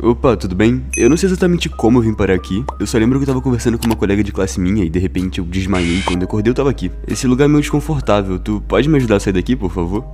Opa, tudo bem? Eu não sei exatamente como eu vim parar aqui. Eu só lembro que eu tava conversando com uma colega de classe minha e de repente eu desmaiei. Quando eu acordei eu tava aqui. Esse lugar é meio desconfortável. Tu pode me ajudar a sair daqui, por favor?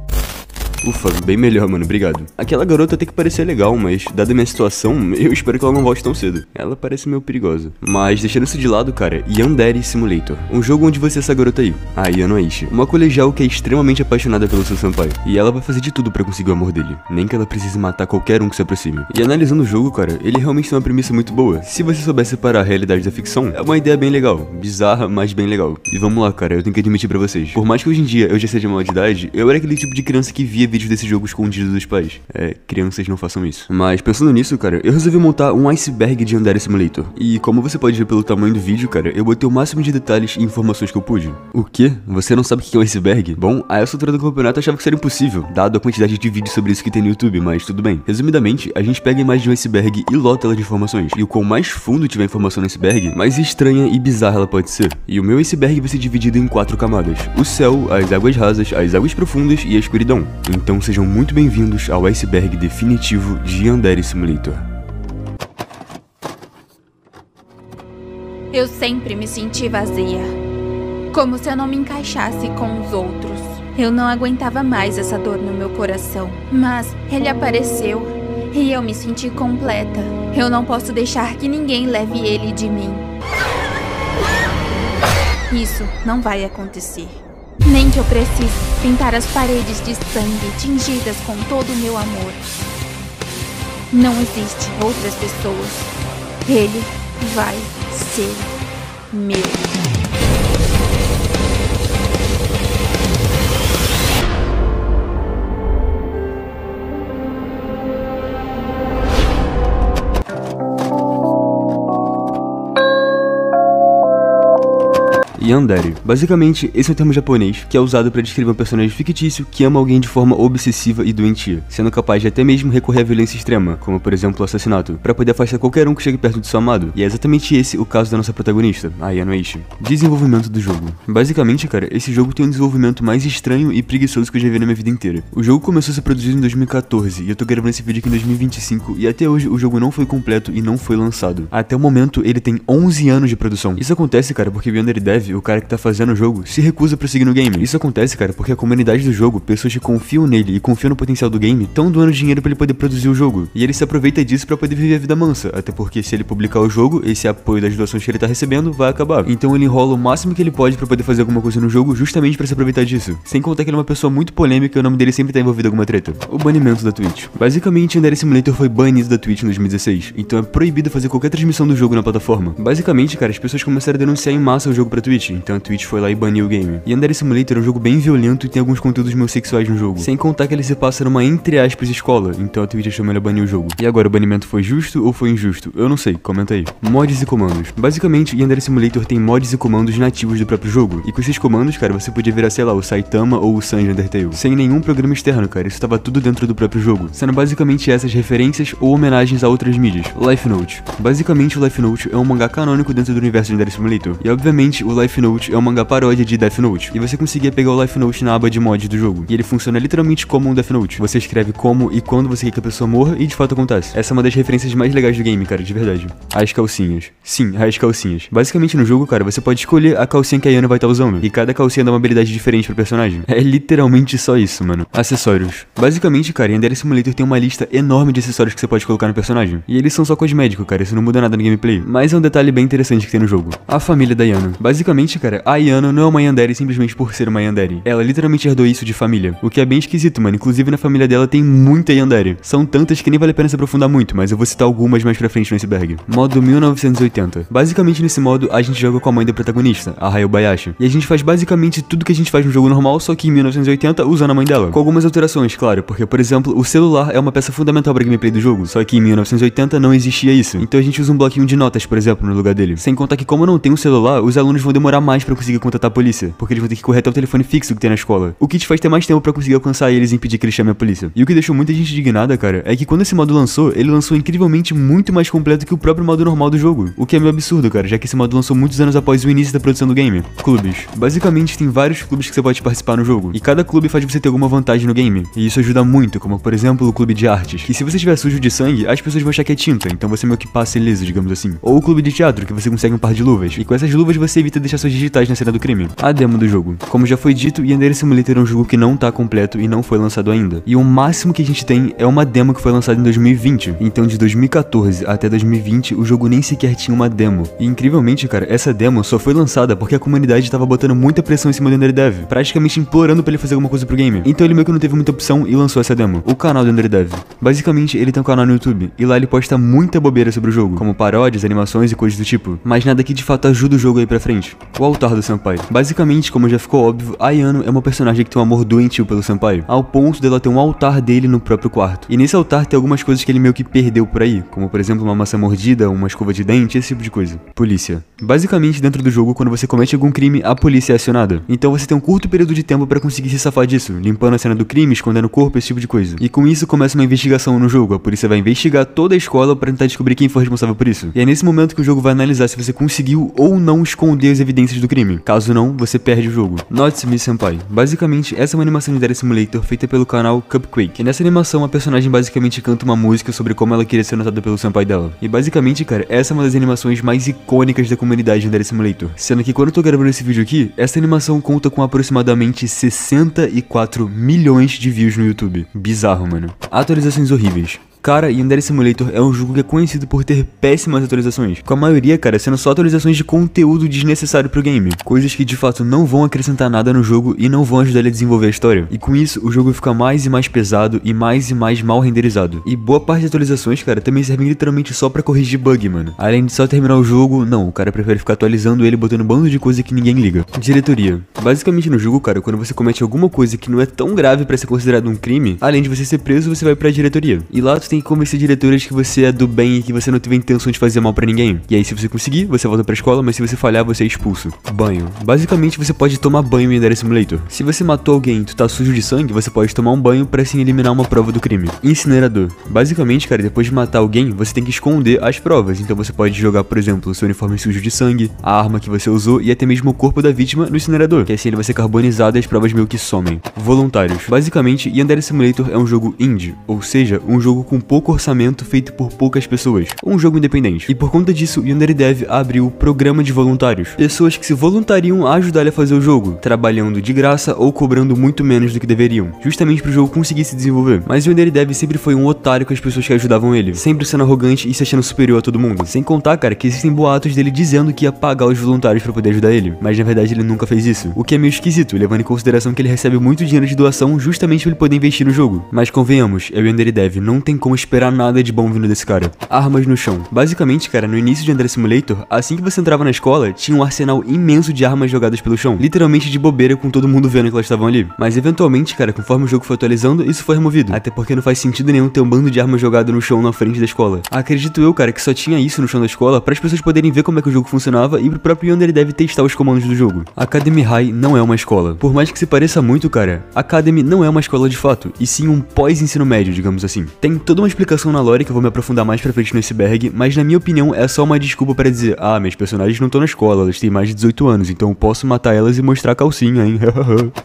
Ufa, bem melhor, mano, obrigado. Aquela garota tem que parecer legal, mas dada a minha situação, eu espero que ela não volte tão cedo. Ela parece meio perigosa. Mas deixando isso de lado, cara, Yandere Simulator. Um jogo onde você é essa garota aí, a Yano Aishi. Uma colegial que é extremamente apaixonada pelo seu senpai. E ela vai fazer de tudo pra conseguir o amor dele. Nem que ela precise matar qualquer um que se aproxime. E analisando o jogo, cara, ele realmente tem uma premissa muito boa. Se você souber separar a realidade da ficção, é uma ideia bem legal. Bizarra, mas bem legal. E vamos lá, cara, eu tenho que admitir pra vocês. Por mais que hoje em dia eu já seja maior de idade, eu era aquele tipo de criança que via vídeos desse jogo escondido dos pais. Crianças não façam isso. Mas pensando nisso, cara, eu resolvi montar um iceberg de Yandere Simulator. E como você pode ver pelo tamanho do vídeo, cara, eu botei o máximo de detalhes e informações que eu pude. O quê? Você não sabe o que é um iceberg? Bom, a essa altura do campeonato eu achava que seria impossível, dado a quantidade de vídeos sobre isso que tem no YouTube, mas tudo bem. Resumidamente, a gente pega a imagem de um iceberg e lota ela de informações. E o quanto mais fundo tiver informação no iceberg, mais estranha e bizarra ela pode ser. E o meu iceberg vai ser dividido em 4 camadas: o céu, as águas rasas, as águas profundas e a escuridão. Então sejam muito bem-vindos ao iceberg definitivo de Yandere Simulator. Eu sempre me senti vazia, como se eu não me encaixasse com os outros. Eu não aguentava mais essa dor no meu coração, mas ele apareceu e eu me senti completa. Eu não posso deixar que ninguém leve ele de mim. Isso não vai acontecer. Nem que eu precise pintar as paredes de sangue tingidas com todo o meu amor. Não existe outras pessoas. Ele vai ser meu. Yandere. Basicamente, esse é um termo japonês que é usado para descrever um personagem fictício que ama alguém de forma obsessiva e doentia, sendo capaz de até mesmo recorrer à violência extrema, como por exemplo o assassinato, para poder afastar qualquer um que chegue perto de seu amado. E é exatamente esse o caso da nossa protagonista, a Yano Aishi. Desenvolvimento do jogo. Basicamente, cara, esse jogo tem um desenvolvimento mais estranho e preguiçoso que eu já vi na minha vida inteira. O jogo começou a ser produzido em 2014 e eu tô gravando esse vídeo aqui em 2025 e até hoje o jogo não foi completo e não foi lançado. Até o momento ele tem 11 anos de produção. Isso acontece, cara, porque o Yandere Dev, o cara que tá fazendo o jogo, se recusa a prosseguir no game. Isso acontece, cara, porque a comunidade do jogo, pessoas que confiam nele e confiam no potencial do game, estão doando dinheiro pra ele poder produzir o jogo. E ele se aproveita disso pra poder viver a vida mansa, até porque se ele publicar o jogo, esse apoio das doações que ele tá recebendo vai acabar. Então ele enrola o máximo que ele pode pra poder fazer alguma coisa no jogo, justamente pra se aproveitar disso. Sem contar que ele é uma pessoa muito polêmica e o nome dele sempre tá envolvido em alguma treta. O banimento da Twitch. Basicamente, Yandere Simulator foi banido da Twitch em 2016, então é proibido fazer qualquer transmissão do jogo na plataforma. Basicamente, cara, as pessoas começaram a denunciar em massa o jogo pra Twitch, então a Twitch foi lá e baniu o game. Yandere Simulator é um jogo bem violento e tem alguns conteúdos meio sexuais no jogo. Sem contar que ele se passa numa entre aspas escola, então a Twitch achou melhor banir o jogo. E agora, o banimento foi justo ou foi injusto? Eu não sei, comenta aí. Mods e comandos. Basicamente, Yandere Simulator tem mods e comandos nativos do próprio jogo. E com esses comandos, cara, você podia virar, sei lá, o Saitama ou o Sanji Undertale. Sem nenhum programa externo, cara, isso tava tudo dentro do próprio jogo. Sendo basicamente essas referências ou homenagens a outras mídias. Life Note. Basicamente, o Life Note é um mangá canônico dentro do universo de Yandere Simulator. E obviamente, o Life Note é um mangá paródia de Death Note. E você conseguia pegar o Life Note na aba de mods do jogo. E ele funciona literalmente como um Death Note. Você escreve como e quando você quer que a pessoa morra e de fato acontece. Essa é uma das referências mais legais do game, cara, de verdade. As calcinhas. Sim, as calcinhas. Basicamente no jogo, cara, você pode escolher a calcinha que a Yano vai estar usando. E cada calcinha dá uma habilidade diferente pro personagem. É literalmente só isso, mano. Acessórios. Basicamente, cara, Yandere Simulator tem uma lista enorme de acessórios que você pode colocar no personagem. E eles são só cosméticos, cara, isso não muda nada no gameplay. Mas é um detalhe bem interessante que tem no jogo. A família da Yano. Basicamente, cara, a Yano não é uma Yandere simplesmente por ser uma Yandere. Ela literalmente herdou isso de família. O que é bem esquisito, mano. Inclusive na família dela tem muita Yandere. São tantas que nem vale a pena se aprofundar muito, mas eu vou citar algumas mais pra frente no iceberg. Modo 1980. Basicamente nesse modo a gente joga com a mãe da protagonista, a Hayabayashi. E a gente faz basicamente tudo que a gente faz no jogo normal, só que em 1980 usando a mãe dela. Com algumas alterações, claro, porque por exemplo, o celular é uma peça fundamental pra gameplay do jogo, só que em 1980 não existia isso. Então a gente usa um bloquinho de notas, por exemplo, no lugar dele. Sem contar que como não tem um celular, os alunos vão demorar demorar mais pra conseguir contatar a polícia, porque eles vão ter que correr até o telefone fixo que tem na escola, o que te faz ter mais tempo pra conseguir alcançar eles e impedir que eles chamem a polícia. E o que deixou muita gente indignada, cara, é que quando esse modo lançou, ele lançou incrivelmente muito mais completo que o próprio modo normal do jogo, o que é meio absurdo, cara, já que esse modo lançou muitos anos após o início da produção do game. Clubes. Basicamente, tem vários clubes que você pode participar no jogo, e cada clube faz você ter alguma vantagem no game, e isso ajuda muito, como por exemplo o clube de artes, que se você estiver sujo de sangue, as pessoas vão achar que é tinta, então você meio que passa ileso, digamos assim. Ou o clube de teatro, que você consegue um par de luvas, e com essas luvas você evita deixar suas digitais na cena do crime. A demo do jogo. Como já foi dito, Yandere Simulator é um jogo que não tá completo e não foi lançado ainda, e o máximo que a gente tem é uma demo que foi lançada em 2020, então de 2014 até 2020 o jogo nem sequer tinha uma demo. E incrivelmente, cara, essa demo só foi lançada porque a comunidade tava botando muita pressão em cima do Underdev, praticamente implorando pra ele fazer alguma coisa pro game. Então ele meio que não teve muita opção e lançou essa demo. O canal do Underdev. Basicamente, ele tem um canal no YouTube, e lá ele posta muita bobeira sobre o jogo, como paródias, animações e coisas do tipo, mas nada que de fato ajuda o jogo aí pra frente. O altar do Senpai. Basicamente, como já ficou óbvio, a Ayano é uma personagem que tem um amor doentio pelo Senpai, ao ponto dela ter um altar dele no próprio quarto. E nesse altar tem algumas coisas que ele meio que perdeu por aí, como por exemplo uma maçã mordida, uma escova de dente, esse tipo de coisa. Polícia. Basicamente, dentro do jogo, quando você comete algum crime, a polícia é acionada. Então você tem um curto período de tempo pra conseguir se safar disso, limpando a cena do crime, escondendo o corpo, esse tipo de coisa. E com isso começa uma investigação no jogo, a polícia vai investigar toda a escola pra tentar descobrir quem foi responsável por isso. E é nesse momento que o jogo vai analisar se você conseguiu ou não esconder as evidências do crime. Caso não, você perde o jogo. Notsumi Senpai. Basicamente, essa é uma animação de Yandere Simulator feita pelo canal Cupquake. E nessa animação, a personagem basicamente canta uma música sobre como ela queria ser notada pelo senpai dela. E basicamente, cara, essa é uma das animações mais icônicas da comunidade de Yandere Simulator. Sendo que quando eu tô gravando esse vídeo aqui, essa animação conta com aproximadamente 64 milhões de views no YouTube. Bizarro, mano. Atualizações horríveis. Cara, Yandere Simulator é um jogo que é conhecido por ter péssimas atualizações, com a maioria, cara, sendo só atualizações de conteúdo desnecessário pro game, coisas que de fato não vão acrescentar nada no jogo e não vão ajudar ele a desenvolver a história. E com isso, o jogo fica mais e mais pesado e mais mal renderizado. E boa parte das atualizações, cara, também servem literalmente só pra corrigir bug, mano. Além de só terminar o jogo, não, o cara prefere ficar atualizando ele, botando um bando de coisa que ninguém liga. Diretoria. Basicamente no jogo, cara, quando você comete alguma coisa que não é tão grave pra ser considerado um crime, além de você ser preso, você vai pra diretoria. E lá tu tem que convencer diretores que você é do bem e que você não teve intenção de fazer mal pra ninguém. E aí se você conseguir, você volta pra escola, mas se você falhar, você é expulso. Banho. Basicamente você pode tomar banho em Yandere Simulator. Se você matou alguém e tu tá sujo de sangue, você pode tomar um banho pra assim eliminar uma prova do crime. Incinerador. Basicamente, cara, depois de matar alguém, você tem que esconder as provas. Então você pode jogar, por exemplo, o seu uniforme sujo de sangue, a arma que você usou e até mesmo o corpo da vítima no incinerador, que assim ele vai ser carbonizado e as provas meio que somem. Voluntários. Basicamente, Yandere Simulator é um jogo indie, ou seja, um jogo com pouco orçamento feito por poucas pessoas, um jogo independente. E por conta disso, o Yandere Dev abriu o programa de voluntários, pessoas que se voluntariam a ajudar ele a fazer o jogo, trabalhando de graça ou cobrando muito menos do que deveriam, justamente pro jogo conseguir se desenvolver. Mas o Yandere Dev sempre foi um otário com as pessoas que ajudavam ele, sempre sendo arrogante e se achando superior a todo mundo. Sem contar, cara, que existem boatos dele dizendo que ia pagar os voluntários pra poder ajudar ele, mas na verdade ele nunca fez isso, o que é meio esquisito, levando em consideração que ele recebe muito dinheiro de doação justamente pra ele poder investir no jogo. Mas convenhamos, é o Yandere Dev, não tem como esperar nada de bom vindo desse cara. Armas no chão. Basicamente, cara, no início de Yandere Simulator, assim que você entrava na escola, tinha um arsenal imenso de armas jogadas pelo chão, literalmente de bobeira com todo mundo vendo que elas estavam ali. Mas eventualmente, cara, conforme o jogo foi atualizando, isso foi removido, até porque não faz sentido nenhum ter um bando de armas jogado no chão na frente da escola. Acredito eu, cara, que só tinha isso no chão da escola para as pessoas poderem ver como é que o jogo funcionava e pro próprio Yandere Dev testar os comandos do jogo. Academy High não é uma escola. Por mais que se pareça muito, cara, Academy não é uma escola de fato, e sim um pós-ensino médio, digamos assim. Tem toda uma explicação na lore que eu vou me aprofundar mais pra frente no iceberg, mas na minha opinião é só uma desculpa para dizer: ah, meus personagens não estão na escola, elas têm mais de 18 anos, então eu posso matar elas e mostrar a calcinha, hein?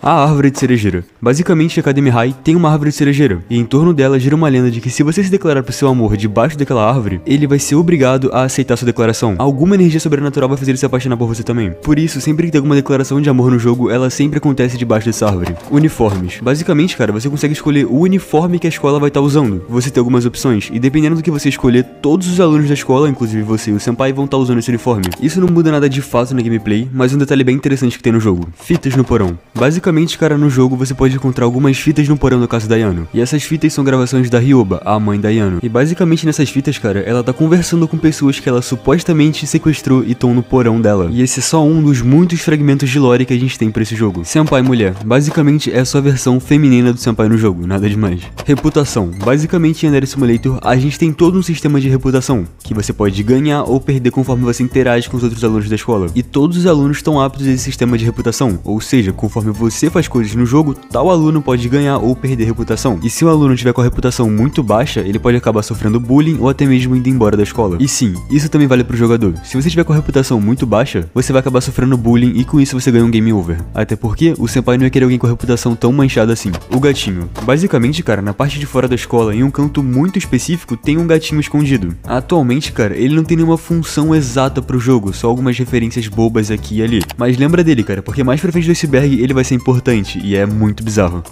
A árvore de cerejeira. Basicamente, a Academy High tem uma árvore de cerejeira, e em torno dela gira uma lenda de que se você se declarar pro seu amor debaixo daquela árvore, ele vai ser obrigado a aceitar sua declaração. Alguma energia sobrenatural vai fazer ele se apaixonar por você também. Por isso, sempre que tem alguma declaração de amor no jogo, ela sempre acontece debaixo dessa árvore. Uniformes. Basicamente, cara, você consegue escolher o uniforme que a escola vai estar usando. Você tem algumas opções, e dependendo do que você escolher, todos os alunos da escola, inclusive você e o senpai, vão estar usando esse uniforme. Isso não muda nada de fato na gameplay, mas um detalhe bem interessante que tem no jogo: fitas no porão. Basicamente, cara, no jogo você pode encontrar algumas fitas no porão do caso da Ayano, e essas fitas são gravações da Ryoba, a mãe da Ayano. E basicamente nessas fitas, cara, ela tá conversando com pessoas que ela supostamente sequestrou e estão no porão dela. E esse é só um dos muitos fragmentos de lore que a gente tem pra esse jogo. Senpai mulher. Basicamente é a sua versão feminina do senpai no jogo, nada demais. Reputação. Basicamente, em Andare Simulator, a gente tem todo um sistema de reputação, que você pode ganhar ou perder conforme você interage com os outros alunos da escola. E todos os alunos estão aptos a esse sistema de reputação, ou seja, conforme você faz coisas no jogo, tal aluno pode ganhar ou perder reputação. E se o aluno tiver com a reputação muito baixa, ele pode acabar sofrendo bullying ou até mesmo indo embora da escola. E sim, isso também vale pro jogador. Se você tiver com a reputação muito baixa, você vai acabar sofrendo bullying e com isso você ganha um game over. Até porque o senpai não ia querer alguém com a reputação tão manchada assim. O gatinho. Basicamente, cara, na parte de fora da escola, em um canto muito específico, tem um gatinho escondido. Atualmente, cara, ele não tem nenhuma função exata pro jogo, só algumas referências bobas aqui e ali. Mas lembra dele, cara, porque mais pra frente do iceberg ele vai ser importante e é muito bizarro.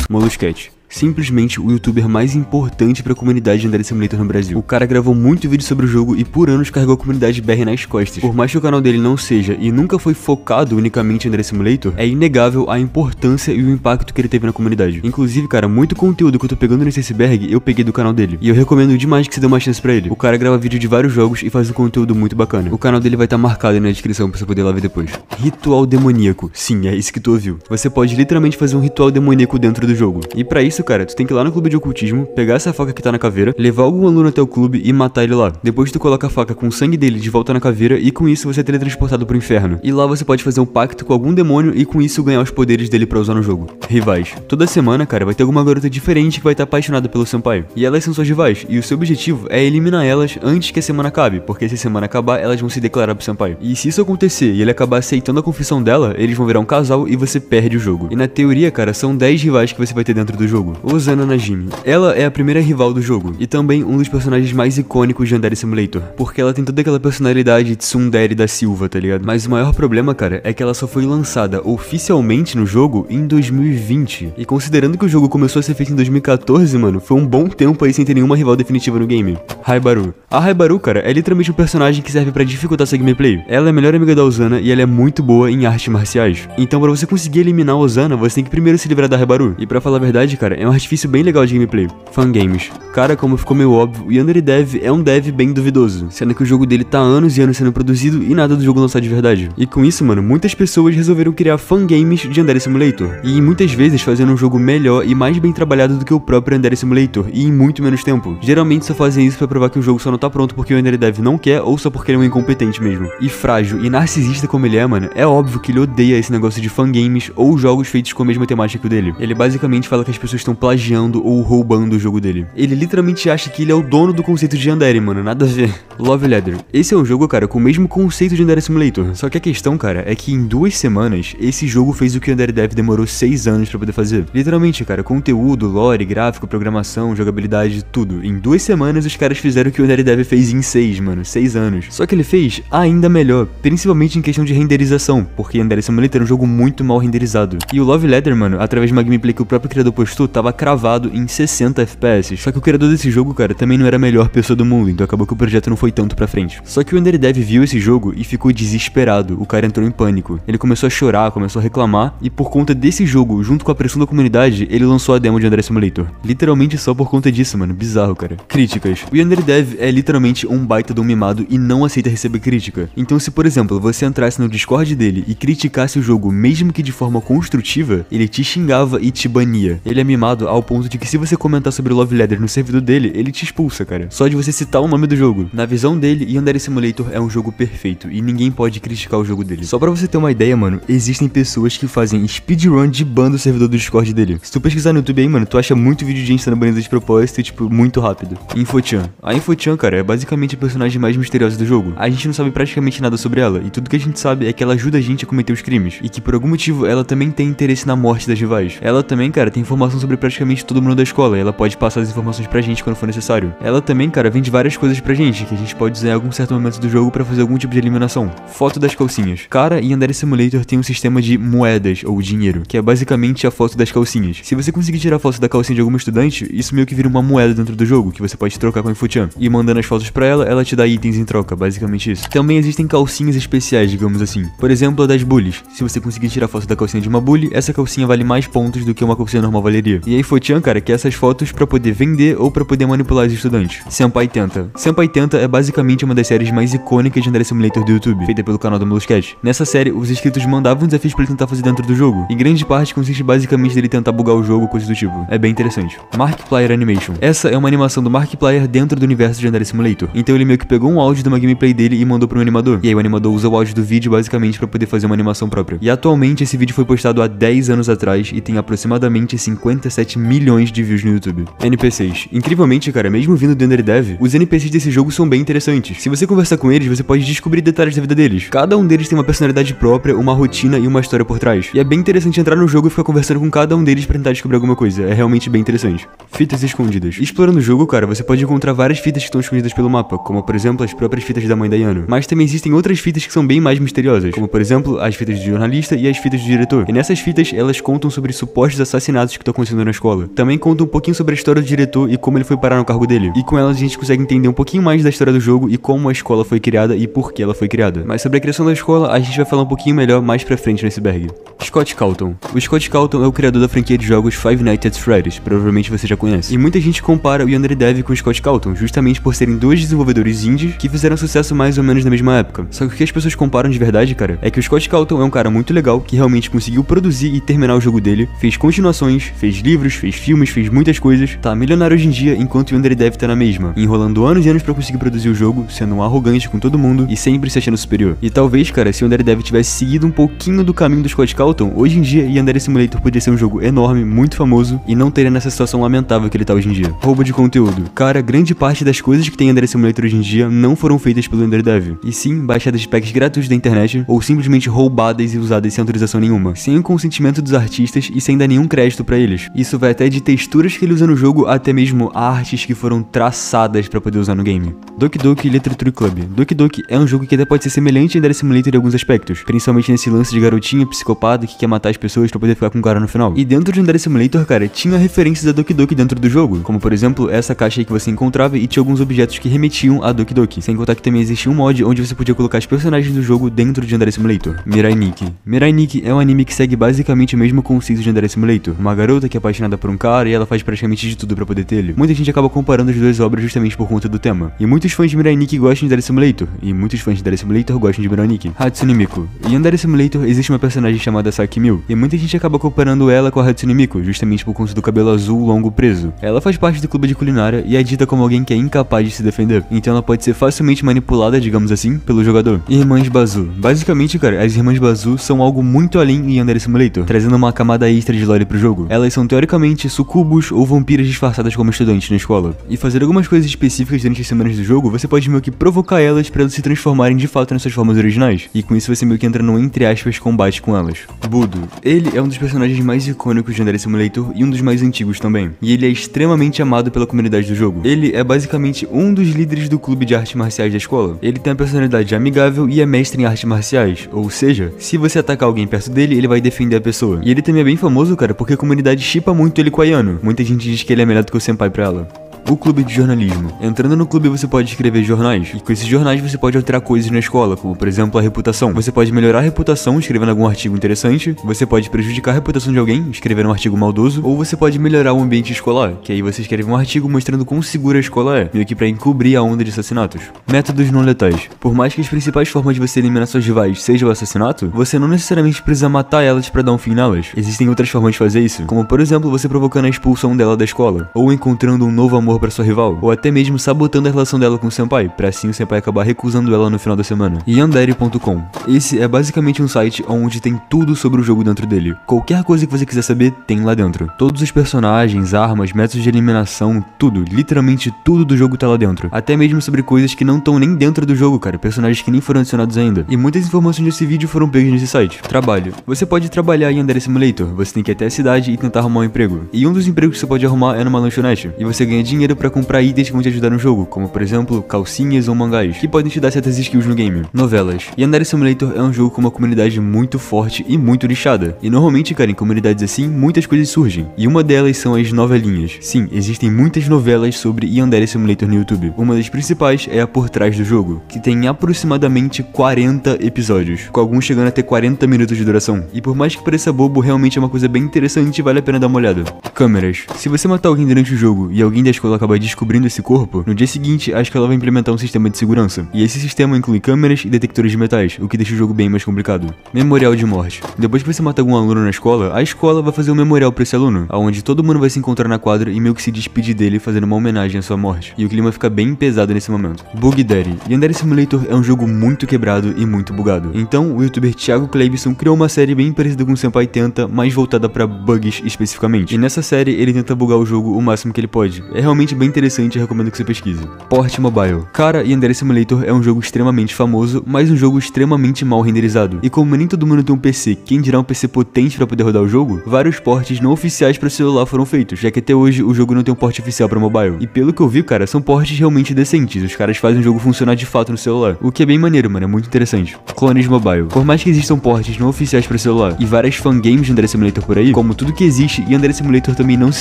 Molusquete. Simplesmente o youtuber mais importante para a comunidade de Andare Simulator no Brasil. O cara gravou muito vídeo sobre o jogo e por anos carregou a comunidade BR nas costas. Por mais que o canal dele não seja e nunca foi focado unicamente em Andare Simulator, é inegável a importância e o impacto que ele teve na comunidade. Inclusive, cara, muito conteúdo que eu tô pegando nesse iceberg, eu peguei do canal dele. E eu recomendo demais que você dê uma chance pra ele. O cara grava vídeo de vários jogos e faz um conteúdo muito bacana. O canal dele vai estar marcado aí na descrição pra você poder ir lá ver depois. Ritual demoníaco. Sim, é isso que tu ouviu. Você pode literalmente fazer um ritual demoníaco dentro do jogo. E pra isso, cara, tu tem que ir lá no clube de ocultismo, pegar essa faca que tá na caveira, levar algum aluno até o clube e matar ele lá. Depois tu coloca a faca com o sangue dele de volta na caveira e com isso você é teletransportado pro inferno. E lá você pode fazer um pacto com algum demônio e com isso ganhar os poderes dele pra usar no jogo. Rivais. Toda semana, cara, vai ter alguma garota diferente que vai estar apaixonada pelo senpai. E elas são suas rivais, e o seu objetivo é eliminar elas antes que a semana acabe, porque se a semana acabar, elas vão se declarar pro senpai. E se isso acontecer e ele acabar aceitando a confissão dela, eles vão virar um casal e você perde o jogo. E na teoria, cara, são 10 rivais que você vai ter dentro do jogo. Ozana Najimi. Ela é a primeira rival do jogo, e também um dos personagens mais icônicos de Andare Simulator, porque ela tem toda aquela personalidade tsundere da Silva, tá ligado? Mas o maior problema, cara, é que ela só foi lançada oficialmente no jogo em 2020. E considerando que o jogo começou a ser feito em 2014, mano, foi um bom tempo aí sem ter nenhuma rival definitiva no game. Raibaru. A Raibaru, cara, é literalmente um personagem que serve pra dificultar essa gameplay. Ela é a melhor amiga da Ozana e ela é muito boa em artes marciais. Então pra você conseguir eliminar a Ozana, você tem que primeiro se livrar da Raibaru. E pra falar a verdade, cara, é um artifício bem legal de gameplay. Fangames. Cara, como ficou meio óbvio, o Yandere Dev é um dev bem duvidoso, sendo que o jogo dele tá há anos e anos sendo produzido e nada do jogo lançado de verdade. E com isso, mano, muitas pessoas resolveram criar fangames de Andare Simulator, e muitas vezes fazendo um jogo melhor e mais bem trabalhado do que o próprio Andare Simulator, e em muito menos tempo. Geralmente só fazem isso pra provar que o jogo só não tá pronto porque o Yandere Dev não quer, ou só porque ele é um incompetente mesmo. E frágil e narcisista como ele é, mano, é óbvio que ele odeia esse negócio de fangames ou jogos feitos com a mesma temática que o dele. Ele basicamente fala que as pessoas estão plagiando ou roubando o jogo dele. Ele literalmente acha que ele é o dono do conceito de Yandere, mano, nada a ver. Love Letter. Esse é um jogo, cara, com o mesmo conceito de Andare Simulator, só que a questão, cara, é que em 2 semanas, esse jogo fez o que o Yandere Dev demorou 6 anos pra poder fazer. Literalmente, cara, conteúdo, lore, gráfico, programação, jogabilidade, tudo. Em 2 semanas, os caras fizeram o que o Yandere Dev fez em 6, mano, 6 anos. Só que ele fez ainda melhor, principalmente em questão de renderização, porque Andare Simulator é um jogo muito mal renderizado. E o Love Letter, mano, através de uma gameplay que o próprio criador postou, tava cravado em 60 FPS. Só que o criador desse jogo, cara, também não era a melhor pessoa do mundo, então acabou que o projeto não foi tanto pra frente. Só que o Yandere Dev viu esse jogo e ficou desesperado, o cara entrou em pânico. Ele começou a chorar, começou a reclamar, e por conta desse jogo, junto com a pressão da comunidade, ele lançou a demo de Andare Simulator. Literalmente só por conta disso, mano, bizarro, cara. Críticas. O Yandere Dev é literalmente um baita de um mimado e não aceita receber crítica. Então se, por exemplo, você entrasse no Discord dele e criticasse o jogo, mesmo que de forma construtiva, ele te xingava e te bania. Ele é mimado ao ponto de que se você comentar sobre Love Letter no servidor dele, ele te expulsa, cara. Só de você citar o nome do jogo. Na visão dele, Yandere Simulator é um jogo perfeito e ninguém pode criticar o jogo dele. Só pra você ter uma ideia, mano, existem pessoas que fazem speedrun de ban do servidor do Discord dele. Se tu pesquisar no YouTube aí, mano, tu acha muito vídeo de gente sendo banido de propósito e, tipo, muito rápido. Infochan. A Infochan, cara, é basicamente a personagem mais misteriosa do jogo. A gente não sabe praticamente nada sobre ela, e tudo que a gente sabe é que ela ajuda a gente a cometer os crimes, e que por algum motivo ela também tem interesse na morte das rivais. Ela também, cara, tem informação sobre praticamente todo mundo da escola, e ela pode passar as informações pra gente quando for necessário. Ela também, cara, vende várias coisas pra gente, que a gente pode usar em algum certo momento do jogo pra fazer algum tipo de eliminação. Foto das calcinhas. Cara, em Andare Simulator tem um sistema de moedas, ou dinheiro, que é basicamente a foto das calcinhas. Se você conseguir tirar a foto da calcinha de alguma estudante, isso meio que vira uma moeda dentro do jogo, que você pode trocar com a Infochan. E mandando as fotos pra ela, ela te dá itens em troca, basicamente isso. Também existem calcinhas especiais, digamos assim. Por exemplo, a das bullies. Se você conseguir tirar a foto da calcinha de uma bully, essa calcinha vale mais pontos do que uma calcinha normal valeria. E a Infochan, cara, quer essas fotos pra poder vender ou pra poder manipular os estudantes. Senpai Tenta. Senpai Tenta é basicamente uma das séries mais icônicas de André Simulator do YouTube, feita pelo canal do Meluscat. Nessa série, os inscritos mandavam desafios pra ele tentar fazer dentro do jogo. Em grande parte, consiste basicamente dele tentar bugar o jogo, coisa do tipo. É bem interessante. Markiplier Animation. Essa é uma animação do Markiplier dentro do universo de André Simulator. Então ele meio que pegou um áudio de uma gameplay dele e mandou pro animador. E aí o animador usa o áudio do vídeo basicamente pra poder fazer uma animação própria. E atualmente esse vídeo foi postado há 10 anos atrás e tem aproximadamente 57 milhões de views no YouTube. NPCs. Incrivelmente, cara, mesmo vindo do Underdev, os NPCs desse jogo são bem interessantes. Se você conversar com eles, você pode descobrir detalhes da vida deles. Cada um deles tem uma personalidade própria, uma rotina e uma história por trás. E é bem interessante entrar no jogo e ficar conversando com cada um deles pra tentar descobrir alguma coisa. É realmente bem interessante. Fitas escondidas. Explorando o jogo, cara, você pode encontrar várias fitas que estão escondidas pelo mapa, como por exemplo as próprias fitas da mãe da Yano. Mas também existem outras fitas que são bem mais misteriosas, como por exemplo as fitas do jornalista e as fitas do diretor. E nessas fitas, elas contam sobre supostos assassinatos que estão acontecendo na escola. Também contam um pouquinho sobre a história do diretor e como ele foi parar no cargo dele. E com elas a gente consegue entender um pouquinho mais da história do jogo e como a escola foi criada e por que ela foi criada. Mas sobre a criação da escola, a gente vai falar um pouquinho melhor mais pra frente nesse berg. Scott Cawthon. O Scott Cawthon é o criador da franquia de jogos Five Nights at Freddy's, provavelmente você já conhece. E muita gente compara o Yandere Dev com o Scott Cawthon, justamente por serem dois desenvolvedores indies que fizeram sucesso mais ou menos na mesma época. Só que o que as pessoas comparam de verdade, cara, é que o Scott Cawthon é um cara muito legal que realmente conseguiu produzir e terminar o jogo dele, fez continuações, fez livros, fez filmes, fez muitas coisas, tá milionário hoje em dia enquanto o Yandere Dev tá na mesma, enrolando anos e anos pra conseguir produzir o jogo, sendo um arrogante com todo mundo e sempre se achando superior. E talvez, cara, se o Yandere Dev tivesse seguido um pouquinho do caminho do Scott Cawthon, hoje em dia Yandere Simulator poderia ser um jogo enorme, muito famoso e não teria nessa situação lamentável que ele tá hoje em dia. Roubo de conteúdo. Cara, grande parte das coisas que tem Yandere Simulator hoje em dia não foram feitas pelo Yandere Dev, e sim baixadas de packs gratuitos da internet ou simplesmente roubadas e usadas sem autorização nenhuma, sem o consentimento dos artistas e sem dar nenhum crédito pra eles. Isso vai até de texturas que ele usa no jogo até mesmo artes que foram traçadas pra poder usar no game. Doki Doki Literature Club. Doki Doki é um jogo que até pode ser semelhante a Yandere Simulator em alguns aspectos, principalmente nesse lance de garotinha psicopata que quer matar as pessoas pra poder ficar com o cara no final. E dentro de Yandere Simulator, cara, tinha referências a Doki Doki dentro do jogo, como por exemplo essa caixa aí que você encontrava e tinha alguns objetos que remetiam a Doki Doki, sem contar que também existia um mod onde você podia colocar os personagens do jogo dentro de Yandere Simulator. Mirai Nikki. Mirai Nikki é um anime que segue basicamente o mesmo conceito de Yandere Simulator, uma garota que é apaixonada por um cara e ela faz praticamente de tudo pra poder ter ele. Muita gente acaba comparando as duas obras justamente por conta do tema, e muitos fãs de Mirai Nikki gostam de Yandere Simulator, e muitos fãs de Yandere Simulator gostam de Mirai Nikki. Hatsune Miku. Em Yandere Simulator existe uma personagem chamada Saki Miu, e muita gente acaba comparando ela com a Hatsune Miku, justamente por conta do cabelo azul longo preso. Ela faz parte do clube de culinária e é dita como alguém que é incapaz de se defender, então ela pode ser facilmente manipulada, digamos assim, pelo jogador. Irmãs Bazu. Basicamente, cara, as Irmãs Bazu são algo muito além em Yandere Simulator, trazendo uma camada extra de lore pro jogo. Elas são teoricamente sucubos ou vampiras disfarçadas como estudantes na escola. E fazer algumas coisas específicas durante as semanas do jogo, você pode meio que provocar elas pra elas se transformarem de fato nas suas formas originais. E com isso você meio que entra num, entre aspas, combate com elas. Budo. Ele é um dos personagens mais icônicos de Yandere Simulator e um dos mais antigos também. E ele é extremamente amado pela comunidade do jogo. Ele é basicamente um dos líderes do clube de artes marciais da escola. Ele tem uma personalidade amigável e é mestre em artes marciais, ou seja, se você atacar alguém perto dele, ele vai defender a pessoa. E ele também é bem famoso, cara, porque a comunidade shippa muito ele com a Yano. Muita gente diz que ele é melhor do que o senpai pra ela. O clube de jornalismo. Entrando no clube você pode escrever jornais, e com esses jornais você pode alterar coisas na escola, como por exemplo a reputação. Você pode melhorar a reputação escrevendo algum artigo interessante, você pode prejudicar a reputação de alguém escrevendo um artigo maldoso, ou você pode melhorar o ambiente escolar, que aí você escreve um artigo mostrando quão segura a escola é, meio que pra encobrir a onda de assassinatos. Métodos não letais. Por mais que as principais formas de você eliminar suas rivais seja o assassinato, você não necessariamente precisa matar elas pra dar um fim nelas. Existem outras formas de fazer isso, como por exemplo você provocando a expulsão dela da escola, ou encontrando um novo amor pra sua rival, ou até mesmo sabotando a relação dela com o senpai, pra assim o senpai acabar recusando ela no final da semana. Yandere.com. Esse é basicamente um site onde tem tudo sobre o jogo dentro dele. Qualquer coisa que você quiser saber, tem lá dentro. Todos os personagens, armas, métodos de eliminação, tudo, literalmente tudo do jogo tá lá dentro. Até mesmo sobre coisas que não estão nem dentro do jogo, cara, personagens que nem foram adicionados ainda. E muitas informações desse vídeo foram pegas nesse site. Trabalho. Você pode trabalhar em Yandere Simulator, você tem que ir até a cidade e tentar arrumar um emprego. E um dos empregos que você pode arrumar é numa lanchonete, e você ganha dinheiro dinheiro pra comprar itens que vão te ajudar no jogo, como por exemplo, calcinhas ou mangás, que podem te dar certas skills no game. Novelas. Yandere Simulator é um jogo com uma comunidade muito forte e muito nichada. E normalmente, cara, em comunidades assim, muitas coisas surgem. E uma delas são as novelinhas. Sim, existem muitas novelas sobre Yandere Simulator no YouTube. Uma das principais é a Por Trás do Jogo, que tem aproximadamente 40 episódios, com alguns chegando a ter 40 minutos de duração. E por mais que pareça bobo, realmente é uma coisa bem interessante e vale a pena dar uma olhada. Câmeras. Se você matar alguém durante o jogo e alguém da escola acabar descobrindo esse corpo, no dia seguinte a escola vai implementar um sistema de segurança. E esse sistema inclui câmeras e detectores de metais, o que deixa o jogo bem mais complicado. Memorial de morte. Depois que você mata algum aluno na escola, a escola vai fazer um memorial pra esse aluno, onde todo mundo vai se encontrar na quadra e meio que se despedir dele fazendo uma homenagem à sua morte. E o clima fica bem pesado nesse momento. Bug Daddy. Yandere Simulator é um jogo muito quebrado e muito bugado. Então, o youtuber Thiago Cleibson criou uma série bem parecida com o Senpai Tenta, mas voltada pra bugs especificamente. E nessa série, ele tenta bugar o jogo o máximo que ele pode. É realmente bem interessante e recomendo que você pesquise. Port Mobile. Cara, Yandere Simulator é um jogo extremamente famoso, mas um jogo extremamente mal renderizado. E como nem todo mundo tem um PC, quem dirá um PC potente pra poder rodar o jogo, vários portes não oficiais pra celular foram feitos, já que até hoje o jogo não tem um port oficial pra mobile. E pelo que eu vi, cara, são portes realmente decentes. Os caras fazem o jogo funcionar de fato no celular, o que é bem maneiro, mano, é muito interessante. Clones Mobile. Por mais que existam portes não oficiais pra celular e várias fangames de Yandere Simulator por aí, como tudo que existe, Yandere Simulator também não se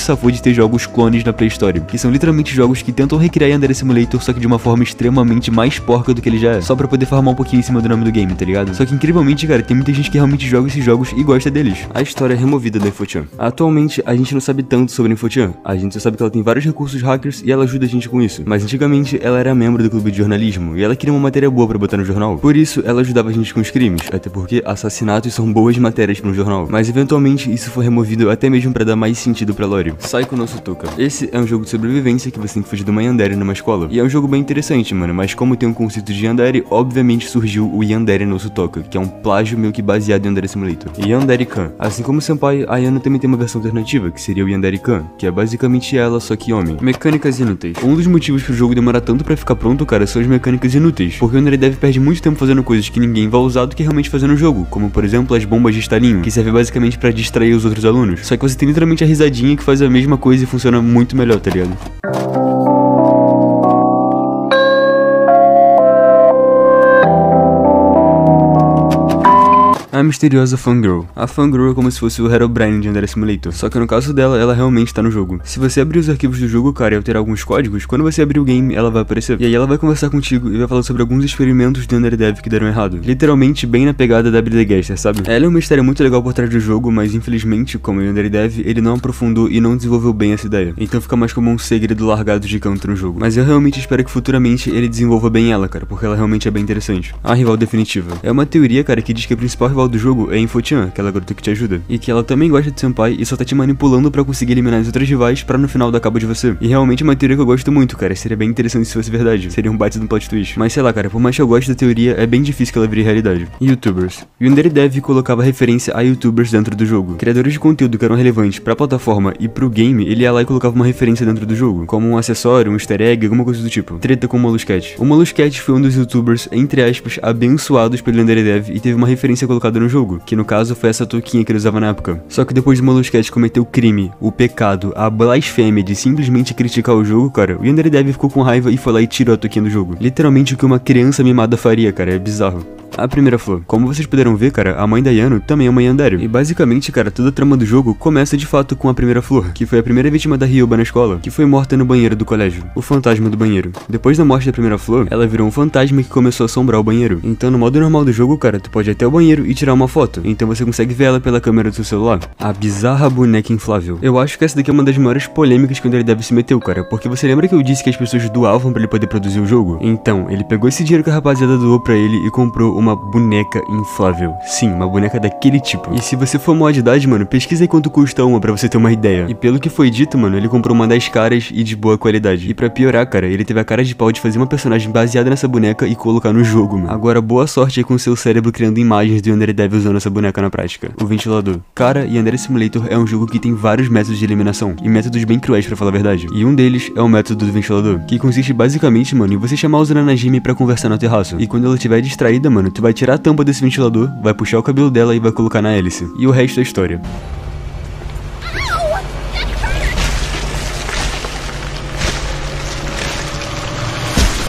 safou de ter jogos clones na Play Store, que são literalmente jogos que tentam recriar Yandere Simulator, só que de uma forma extremamente mais porca do que ele já é, só pra poder farmar um pouquinho em cima do nome do game, tá ligado? Só que incrivelmente, cara, tem muita gente que realmente joga esses jogos e gosta deles. A história é removida da Infochan. Atualmente, a gente não sabe tanto sobre a Infochan, a gente só sabe que ela tem vários recursos hackers e ela ajuda a gente com isso. Mas antigamente, ela era membro do clube de jornalismo e ela queria uma matéria boa pra botar no jornal. Por isso, ela ajudava a gente com os crimes, até porque assassinatos são boas matérias pra um jornal. Mas eventualmente, isso foi removido até mesmo pra dar mais sentido pra lore. Psycho no Sutoka. Esse é um jogo de sobrevivência que você tem que fugir de uma Yandere numa escola. E é um jogo bem interessante, mano, mas como tem um conceito de Yandere, obviamente surgiu o Yandere no Sutoka, que é um plágio meio que baseado em Yandere Simulator. E Yandere-kan. Assim como o Senpai, a Ayano também tem uma versão alternativa, que seria o Yandere-kan, que é basicamente ela, só que homem. Mecânicas inúteis. Um dos motivos pro jogo demorar tanto pra ficar pronto, cara, são as mecânicas inúteis, porque o Yandere Dev perde muito tempo fazendo coisas que ninguém vai usar do que realmente fazer no jogo, como por exemplo as bombas de estalinho, que serve basicamente pra distrair os outros alunos. Só que você tem literalmente a risadinha que faz a mesma coisa e funciona muito melhor, tá ligado? A misteriosa Fangirl. A Fangirl é como se fosse o Herobrine de Yandere Simulator, só que no caso dela, ela realmente tá no jogo. Se você abrir os arquivos do jogo, cara, e alterar alguns códigos, quando você abrir o game, ela vai aparecer. E aí ela vai conversar contigo e vai falar sobre alguns experimentos de Yandere Dev que deram errado. Literalmente bem na pegada da Bridgegaster, sabe? Ela é uma história muito legal por trás do jogo, mas infelizmente, como o Yandere Dev, ele não aprofundou e não desenvolveu bem essa ideia. Então fica mais como um segredo largado de canto no jogo. Mas eu realmente espero que futuramente ele desenvolva bem ela, cara, porque ela realmente é bem interessante. A rival definitiva. É uma teoria, cara, que diz que a principal rival do jogo é a Infochan, aquela garota que te ajuda, e que ela também gosta de Senpai e só tá te manipulando pra conseguir eliminar as outras rivais pra no final dar cabo de você. E realmente é uma teoria que eu gosto muito, cara, seria bem interessante se fosse verdade, seria um baita de um plot twist. Mas sei lá, cara, por mais que eu goste da teoria, é bem difícil que ela vire realidade. Youtubers. O Yandere Dev colocava referência a Youtubers dentro do jogo. Criadores de conteúdo que eram relevantes pra plataforma e pro game, ele ia lá e colocava uma referência dentro do jogo, como um acessório, um easter egg, alguma coisa do tipo. Treta com o Moluscat. O Moluscat foi um dos youtubers, entre aspas, abençoados pelo Yandere Dev e teve uma referência colocada no jogo, que no caso foi essa touquinha que ele usava na época. Só que depois do Moluscat cometer o crime, o pecado, a blasfêmia de simplesmente criticar o jogo, cara, o Yandere Dev ficou com raiva e foi lá e tirou a touquinha do jogo. Literalmente o que uma criança mimada faria, cara, é bizarro. A primeira flor. Como vocês puderam ver, cara, a mãe da Ayano também é uma Yandere. E basicamente, cara, toda a trama do jogo começa de fato com a primeira flor, que foi a primeira vítima da Ryoba na escola, que foi morta no banheiro do colégio. O fantasma do banheiro. Depois da morte da primeira flor, ela virou um fantasma que começou a assombrar o banheiro. Então no modo normal do jogo, cara, tu pode ir até o banheiro e tirar uma foto. Então você consegue ver ela pela câmera do seu celular. A bizarra boneca inflável. Eu acho que essa daqui é uma das maiores polêmicas que o Yandere Dev se meteu, cara, porque você lembra que eu disse que as pessoas doavam pra ele poder produzir o jogo? Então, ele pegou esse dinheiro que a rapaziada doou pra ele e comprou uma boneca inflável. Sim, uma boneca daquele tipo. E se você for maior de idade, mano, pesquisa aí quanto custa uma pra você ter uma ideia. E pelo que foi dito, mano, ele comprou uma das caras e de boa qualidade. E pra piorar, cara, ele teve a cara de pau de fazer uma personagem baseada nessa boneca e colocar no jogo, mano. Agora, boa sorte aí com o seu cérebro criando imagens do Yandere Dev usando essa boneca na prática. O ventilador. Cara, Yandere Simulator é um jogo que tem vários métodos de eliminação. E métodos bem cruéis, pra falar a verdade. E um deles é o método do ventilador, que consiste basicamente, mano, em você chamar a Uzuna Najimi pra conversar no terraço. E quando ela estiver distraída, mano, tu vai tirar a tampa desse ventilador, vai puxar o cabelo dela e vai colocar na hélice. E o resto é história.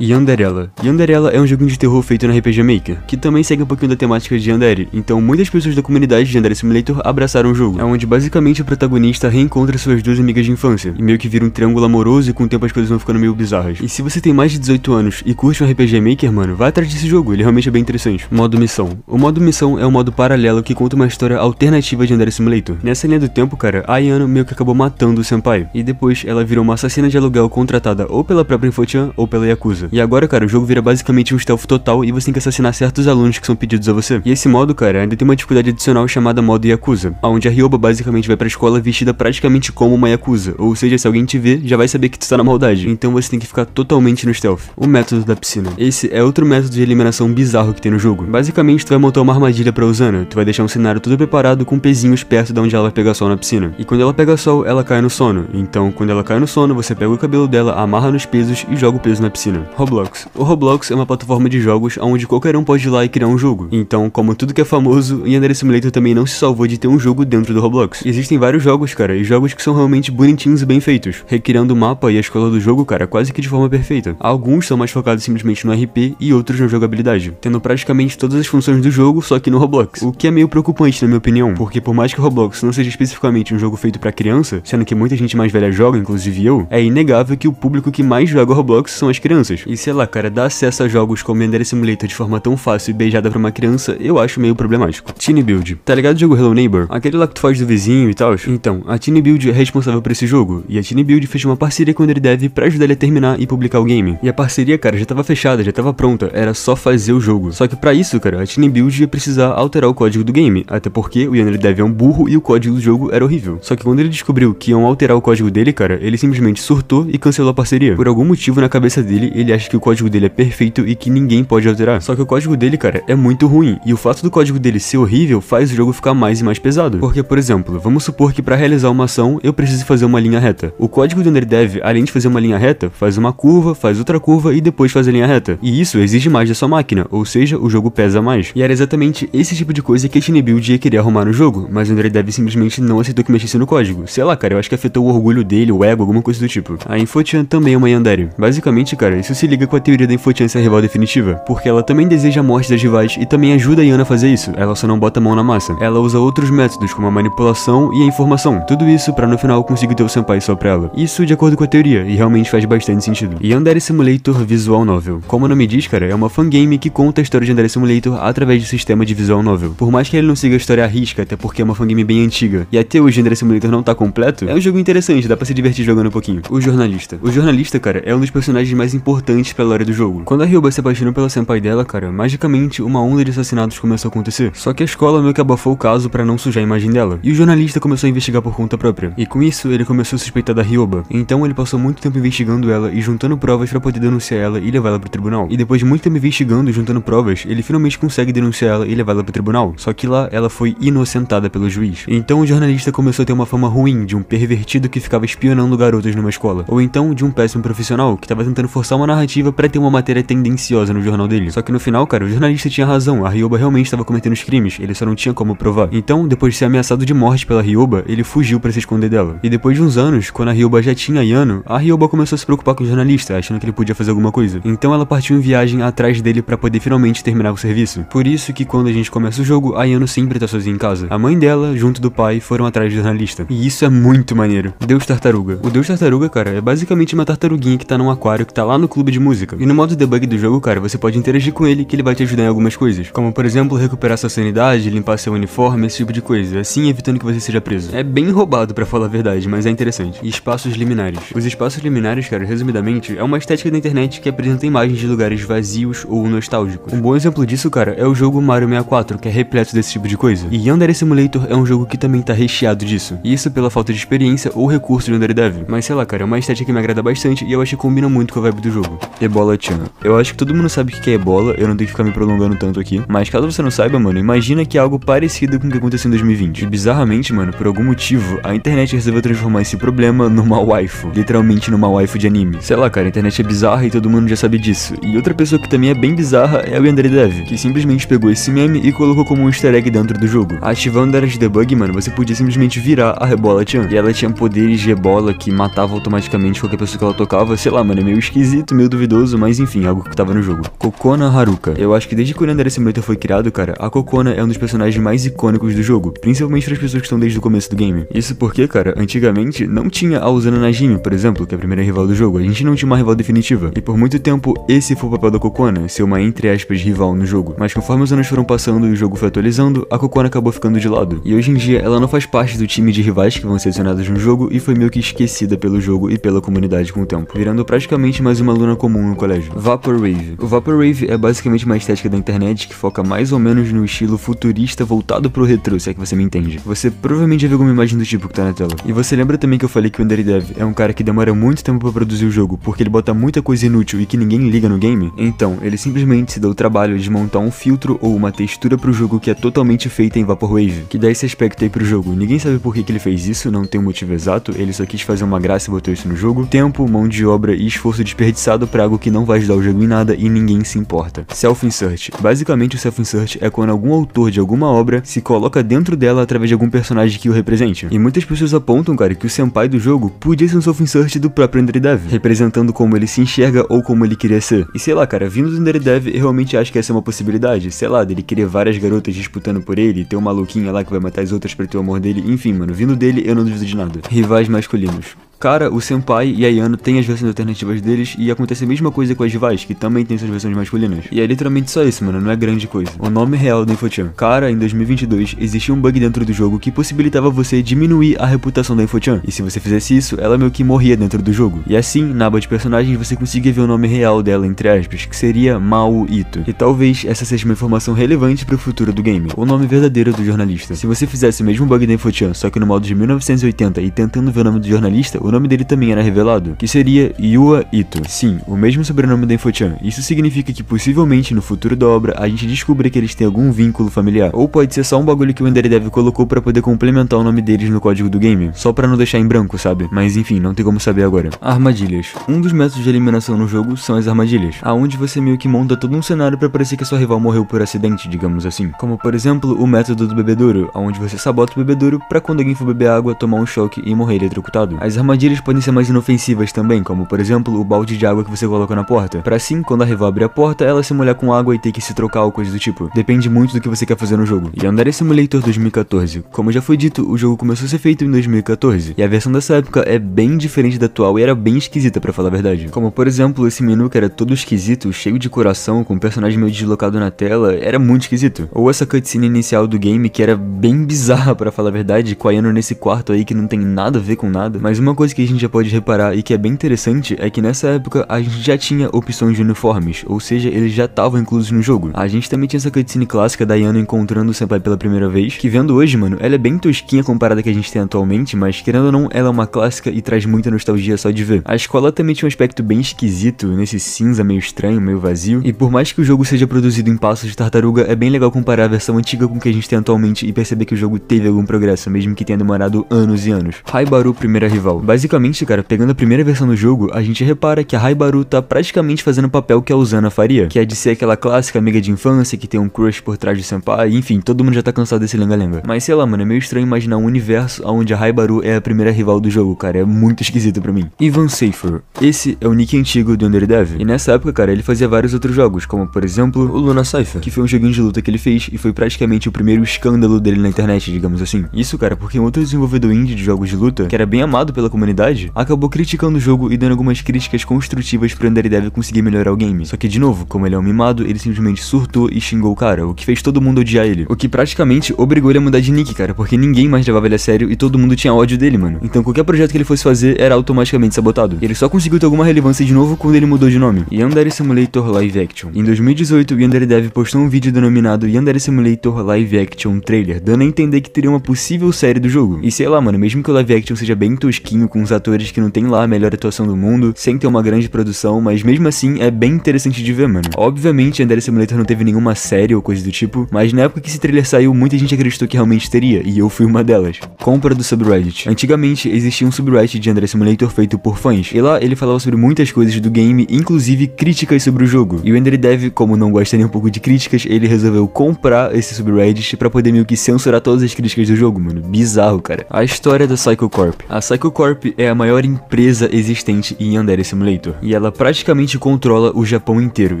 Yandere. Yandere é um joguinho de terror feito no RPG Maker, que também segue um pouquinho da temática de Yandere, então muitas pessoas da comunidade de Yandere Simulator abraçaram o jogo. É onde basicamente o protagonista reencontra suas duas amigas de infância, e meio que vira um triângulo amoroso e com o tempo as coisas vão ficando meio bizarras. E se você tem mais de 18 anos e curte um RPG Maker, mano, vai atrás desse jogo, ele realmente é bem interessante. Modo missão. O modo missão é um modo paralelo que conta uma história alternativa de Yandere Simulator. Nessa linha do tempo, cara, a Ayano meio que acabou matando o senpai, e depois ela virou uma assassina de aluguel contratada ou pela própria Infochan ou pela Yakuza. E agora, cara, o jogo vira basicamente um stealth total e você tem que assassinar certos alunos que são pedidos a você. E esse modo, cara, ainda tem uma dificuldade adicional chamada modo Yakuza, onde a Ryoba basicamente vai pra escola vestida praticamente como uma Yakuza, ou seja, se alguém te ver, já vai saber que tu tá na maldade, então você tem que ficar totalmente no stealth. O método da piscina. Esse é outro método de eliminação bizarro que tem no jogo. Basicamente, tu vai montar uma armadilha pra Uzana, tu vai deixar um cenário todo preparado com pezinhos perto de onde ela vai pegar sol na piscina. E quando ela pega sol, ela cai no sono. Então, quando ela cai no sono, você pega o cabelo dela, amarra nos pesos e joga o peso na piscina. Roblox. O Roblox é uma plataforma de jogos onde qualquer um pode ir lá e criar um jogo. Então, como tudo que é famoso, Yandere Simulator também não se salvou de ter um jogo dentro do Roblox. Existem vários jogos, cara, e jogos que são realmente bonitinhos e bem feitos, recriando o mapa e a escola do jogo, cara, quase que de forma perfeita. Alguns são mais focados simplesmente no RP e outros na jogabilidade, tendo praticamente todas as funções do jogo, só que no Roblox. O que é meio preocupante na minha opinião, porque por mais que o Roblox não seja especificamente um jogo feito pra criança, sendo que muita gente mais velha joga, inclusive eu, é inegável que o público que mais joga Roblox são as crianças. E sei lá, cara, dar acesso a jogos como Yandere Simulator de forma tão fácil e beijada pra uma criança, eu acho meio problemático. Teeny Build. Tá ligado o jogo Hello Neighbor? Aquele lá que tu faz do vizinho e tal? Então, a Teeny Build é responsável por esse jogo, e a Teeny Build fez uma parceria com o Yandere pra ajudar ele a terminar e publicar o game. E a parceria, cara, já tava fechada, já tava pronta, era só fazer o jogo. Só que pra isso, cara, a Teeny Build ia precisar alterar o código do game, até porque o Yandere é um burro e o código do jogo era horrível. Só que quando ele descobriu que iam alterar o código dele, cara, ele simplesmente surtou e cancelou a parceria. Por algum motivo na cabeça dele, ele acha que o código dele é perfeito e que ninguém pode alterar. Só que o código dele, cara, é muito ruim, e o fato do código dele ser horrível faz o jogo ficar mais e mais pesado. Porque, por exemplo, vamos supor que pra realizar uma ação, eu preciso fazer uma linha reta. O código do Yandere, além de fazer uma linha reta, faz uma curva, faz outra curva e depois faz a linha reta. E isso exige mais da sua máquina, ou seja, o jogo pesa mais. E era exatamente esse tipo de coisa que a Teeny Build ia querer arrumar no jogo, mas o Yandere simplesmente não aceitou que mexesse no código. Sei lá, cara, eu acho que afetou o orgulho dele, o ego, alguma coisa do tipo. A Infochan também é uma Yandere. Basicamente, cara, isso se liga com a teoria da Infochan ser a rival definitiva, porque ela também deseja a morte das rivais e também ajuda a Yana a fazer isso, ela só não bota a mão na massa. Ela usa outros métodos, como a manipulação e a informação. Tudo isso pra no final conseguir ter o senpai só pra ela. Isso de acordo com a teoria, e realmente faz bastante sentido. Yandere Simulator Visual Novel. Como o nome diz, cara, é uma fangame que conta a história de Yandere Simulator através do sistema de Visual Novel. Por mais que ele não siga a história à risca, até porque é uma fangame bem antiga, e até hoje Yandere Simulator não tá completo, é um jogo interessante, dá pra se divertir jogando um pouquinho. O jornalista. O jornalista, cara, é um dos personagens mais importantes pra lore do jogo. Quando a Ryoba se apaixonou pela senpai dela, cara, magicamente uma onda de assassinatos começou a acontecer. Só que a escola meio que abafou o caso pra não sujar a imagem dela, e o jornalista começou a investigar por conta própria. E com isso, ele começou a suspeitar da Ryoba. Então ele passou muito tempo investigando ela e juntando provas pra poder denunciar ela e levar ela pro tribunal. E depois de muito tempo investigando e juntando provas, ele finalmente consegue denunciar ela e levar ela pro tribunal. Só que lá, ela foi inocentada pelo juiz. Então o jornalista começou a ter uma fama ruim de um pervertido que ficava espionando garotas numa escola. Ou então de um péssimo profissional que tava tentando forçar uma narrativa pra ter uma matéria tendenciosa no jornal dele. Só que no final, cara, o jornalista tinha razão, a Ryoba realmente estava cometendo os crimes, ele só não tinha como provar. Então, depois de ser ameaçado de morte pela Ryoba, ele fugiu pra se esconder dela. E depois de uns anos, quando a Ryoba já tinha Yano, a Ryoba começou a se preocupar com o jornalista, achando que ele podia fazer alguma coisa. Então ela partiu em viagem atrás dele pra poder finalmente terminar o serviço. Por isso que quando a gente começa o jogo, a Yano sempre tá sozinha em casa. A mãe dela, junto do pai, foram atrás do jornalista. E isso é muito maneiro. Deus Tartaruga. O Deus Tartaruga, cara, é basicamente uma tartaruguinha que tá num aquário que tá lá no clube de música. E no modo debug do jogo, cara, você pode interagir com ele que ele vai te ajudar em algumas coisas. Como, por exemplo, recuperar sua sanidade, limpar seu uniforme, esse tipo de coisa. Assim, evitando que você seja preso. É bem roubado, pra falar a verdade, mas é interessante. E espaços liminares. Os espaços liminares, cara, resumidamente, é uma estética da internet que apresenta imagens de lugares vazios ou nostálgicos. Um bom exemplo disso, cara, é o jogo Mario 64, que é repleto desse tipo de coisa. E Yandere Simulator é um jogo que também tá recheado disso. Isso pela falta de experiência ou recurso de Yandere Dev. Mas sei lá, cara, é uma estética que me agrada bastante e eu acho que combina muito com a vibe do jogo. Ebola-chan. Eu acho que todo mundo sabe o que é Ebola, eu não tenho que ficar me prolongando tanto aqui. Mas caso você não saiba, mano, imagina que é algo parecido com o que aconteceu em 2020. E bizarramente, mano, por algum motivo, a internet resolveu transformar esse problema numa waifu. Literalmente numa waifu de anime. Sei lá, cara, a internet é bizarra e todo mundo já sabe disso. E outra pessoa que também é bem bizarra é o Yandere Dev, que simplesmente pegou esse meme e colocou como um easter egg dentro do jogo. Ativando a área de debug, mano, você podia simplesmente virar a Ebola-chan. E ela tinha poderes de Ebola que matava automaticamente qualquer pessoa que ela tocava. Sei lá, mano, é meio esquisito, meio duvidoso, mas enfim, algo que tava no jogo. Kokona Haruka. Eu acho que desde que o Yandere Simulator foi criado, cara, a Kokona é um dos personagens mais icônicos do jogo, principalmente para as pessoas que estão desde o começo do game. Isso porque, cara, antigamente não tinha a Uzano Najimi, por exemplo, que é a primeira rival do jogo. A gente não tinha uma rival definitiva. E por muito tempo, esse foi o papel da Kokona, ser uma, entre aspas, rival no jogo. Mas conforme os anos foram passando e o jogo foi atualizando, a Kokona acabou ficando de lado. E hoje em dia, ela não faz parte do time de rivais que vão ser adicionados no jogo e foi meio que esquecida pelo jogo e pela comunidade com o tempo, virando praticamente mais uma aluna comum no colégio. Vaporwave. O Vaporwave é basicamente uma estética da internet que foca mais ou menos no estilo futurista voltado pro retrô, se é que você me entende. Você provavelmente já viu alguma imagem do tipo que tá na tela. E você lembra também que eu falei que o Yandere Dev é um cara que demora muito tempo pra produzir o jogo, porque ele bota muita coisa inútil e que ninguém liga no game? Então, ele simplesmente se deu o trabalho de montar um filtro ou uma textura pro jogo que é totalmente feita em Vaporwave, que dá esse aspecto aí pro jogo. Ninguém sabe por que ele fez isso, não tem um motivo exato, ele só quis fazer uma graça e botou isso no jogo. Tempo, mão de obra e esforço desperdiçado pra algo que não vai ajudar o jogo em nada e ninguém se importa. Self-insert. Basicamente, o self-insert é quando algum autor de alguma obra se coloca dentro dela através de algum personagem que o represente. E muitas pessoas apontam, cara, que o senpai do jogo podia ser um self-insert do próprio Yandere Dev, representando como ele se enxerga ou como ele queria ser. E sei lá, cara, vindo do Yandere Dev, eu realmente acho que essa é uma possibilidade. Sei lá, dele querer várias garotas disputando por ele, ter uma maluquinha lá que vai matar as outras pra ter o amor dele. Enfim, mano, vindo dele, eu não duvido de nada. Rivais masculinos. Cara, o Senpai e a Yano têm as versões alternativas deles e acontece a mesma coisa com as rivais, que também tem suas versões masculinas. E é literalmente só isso, mano, não é grande coisa. O nome real do Infochan. Cara, em 2022, existia um bug dentro do jogo que possibilitava você diminuir a reputação da Infochan. E se você fizesse isso, ela meio que morria dentro do jogo. E assim, na aba de personagens, você conseguia ver o nome real dela, entre aspas, que seria Mao Ito. E talvez essa seja uma informação relevante pro futuro do game. O nome verdadeiro do jornalista. Se você fizesse o mesmo bug da Infochan, só que no modo de 1980 e tentando ver o nome do jornalista, o nome dele também era revelado, que seria Yua Ito. Sim, o mesmo sobrenome da Infochan. Isso significa que possivelmente no futuro da obra a gente descubra que eles têm algum vínculo familiar. Ou pode ser só um bagulho que o Yandere Dev colocou pra poder complementar o nome deles no código do game, só pra não deixar em branco, sabe? Mas enfim, não tem como saber agora. Armadilhas. Um dos métodos de eliminação no jogo são as armadilhas, aonde você meio que monta todo um cenário pra parecer que a sua rival morreu por acidente, digamos assim. Como por exemplo, o método do bebedouro, onde você sabota o bebedouro pra quando alguém for beber água, tomar um choque e morrer eletrocutado. As armadilhas podem ser mais inofensivas também, como por exemplo o balde de água que você coloca na porta, pra assim, quando a rival abrir a porta, ela se molhar com água e ter que se trocar ou coisa do tipo. Depende muito do que você quer fazer no jogo. E Yandere Simulator 2014. Como já foi dito, o jogo começou a ser feito em 2014, e a versão dessa época é bem diferente da atual e era bem esquisita pra falar a verdade. Como por exemplo, esse menu que era todo esquisito, cheio de coração, com um personagem meio deslocado na tela, era muito esquisito. Ou essa cutscene inicial do game que era bem bizarra pra falar a verdade, com a Yano nesse quarto aí que não tem nada a ver com nada. Mas uma coisa que a gente já pode reparar e que é bem interessante é que nessa época a gente já tinha opções de uniformes, ou seja, eles já estavam inclusos no jogo. A gente também tinha essa cutscene clássica da Yano encontrando o Senpai pela primeira vez, que vendo hoje, mano, ela é bem tosquinha comparada à que a gente tem atualmente, mas querendo ou não, ela é uma clássica e traz muita nostalgia só de ver. A escola também tinha um aspecto bem esquisito, nesse cinza meio estranho, meio vazio, e por mais que o jogo seja produzido em passos de tartaruga, é bem legal comparar a versão antiga com o que a gente tem atualmente e perceber que o jogo teve algum progresso, mesmo que tenha demorado anos e anos. Haibaru, primeira rival. Basicamente, cara, pegando a primeira versão do jogo, a gente repara que a Haibaru tá praticamente fazendo o papel que a Uzano faria, que é de ser aquela clássica amiga de infância que tem um crush por trás do senpai, enfim, todo mundo já tá cansado desse lenga-lenga. Mas sei lá, mano, é meio estranho imaginar um universo onde a Haibaru é a primeira rival do jogo, cara, é muito esquisito pra mim. Ivan Safer. Esse é o nick antigo do Yandere Dev, e nessa época, cara, ele fazia vários outros jogos, como por exemplo, o Luna Cypher, que foi um joguinho de luta que ele fez e foi praticamente o primeiro escândalo dele na internet, digamos assim. Isso, cara, porque um outro desenvolvedor indie de jogos de luta, que era bem amado pela comunidade, acabou criticando o jogo e dando algumas críticas construtivas pro Yandere Dev conseguir melhorar o game. Só que, de novo, como ele é um mimado, ele simplesmente surtou e xingou o cara, o que fez todo mundo odiar ele. O que praticamente obrigou ele a mudar de nick, cara, porque ninguém mais levava ele a sério e todo mundo tinha ódio dele, mano. Então qualquer projeto que ele fosse fazer era automaticamente sabotado. Ele só conseguiu ter alguma relevância de novo quando ele mudou de nome. Yandere Simulator Live Action. Em 2018, o Yandere Dev postou um vídeo denominado Yandere Simulator Live Action Trailer, dando a entender que teria uma possível série do jogo. E sei lá, mano, mesmo que o live action seja bem tosquinho, com os atores que não tem lá a melhor atuação do mundo, sem ter uma grande produção, mas mesmo assim é bem interessante de ver, mano. Obviamente, Yandere Simulator não teve nenhuma série ou coisa do tipo, mas na época que esse trailer saiu, muita gente acreditou que realmente teria, e eu fui uma delas. Compra do subreddit. Antigamente, existia um subreddit de Yandere Simulator feito por fãs, e lá ele falava sobre muitas coisas do game, inclusive críticas sobre o jogo. E o Yandere Dev, como não gosta nem um pouco de críticas, ele resolveu comprar esse subreddit pra poder meio que censurar todas as críticas do jogo, mano. Bizarro, cara. A história da Psycho Corp. A Psycho Corp Corp é a maior empresa existente em Yandere Simulator, e ela praticamente controla o Japão inteiro,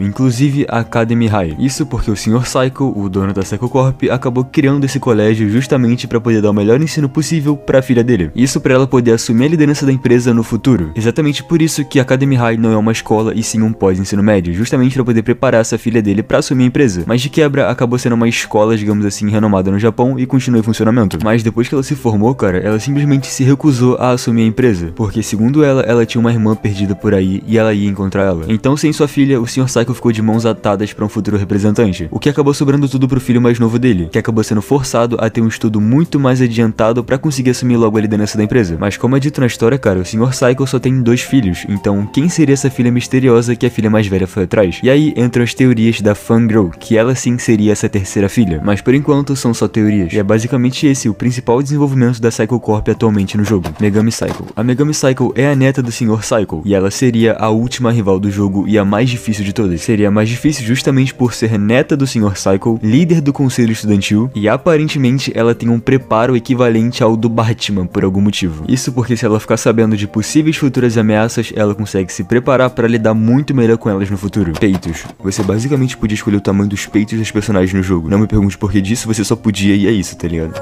inclusive a Academy High. Isso porque o Sr. Psycho, o dono da Psycho Corp, acabou criando esse colégio justamente para poder dar o melhor ensino possível para a filha dele. Isso para ela poder assumir a liderança da empresa no futuro. Exatamente por isso que a Academy High não é uma escola e sim um pós-ensino médio, justamente para poder preparar essa filha dele para assumir a empresa. Mas de quebra acabou sendo uma escola, digamos assim, renomada no Japão e continua em funcionamento. Mas depois que ela se formou, cara, ela simplesmente se recusou a assumir a empresa, porque segundo ela tinha uma irmã perdida por aí e ela ia encontrar ela. Então, sem sua filha, o Sr. Psycho ficou de mãos atadas para um futuro representante, o que acabou sobrando tudo pro filho mais novo dele, que acabou sendo forçado a ter um estudo muito mais adiantado para conseguir assumir logo a liderança da empresa. Mas como é dito na história, cara, o Sr. Psycho só tem 2 filhos, então quem seria essa filha misteriosa que a filha mais velha foi atrás? E aí entram as teorias da Fangirl, que ela sim seria essa terceira filha, mas por enquanto são só teorias, e é basicamente esse o principal desenvolvimento da Psycho Corp atualmente no jogo, Megami Cycle. A Megami Cycle é a neta do Sr. Psycho, e ela seria a última rival do jogo e a mais difícil de todas. Seria a mais difícil justamente por ser neta do Sr. Psycho, líder do conselho estudantil, e aparentemente ela tem um preparo equivalente ao do Batman por algum motivo. Isso porque se ela ficar sabendo de possíveis futuras ameaças, ela consegue se preparar para lidar muito melhor com elas no futuro. Peitos. Você basicamente podia escolher o tamanho dos peitos das personagens no jogo. Não me pergunte por que disso, você só podia e é isso, tá ligado?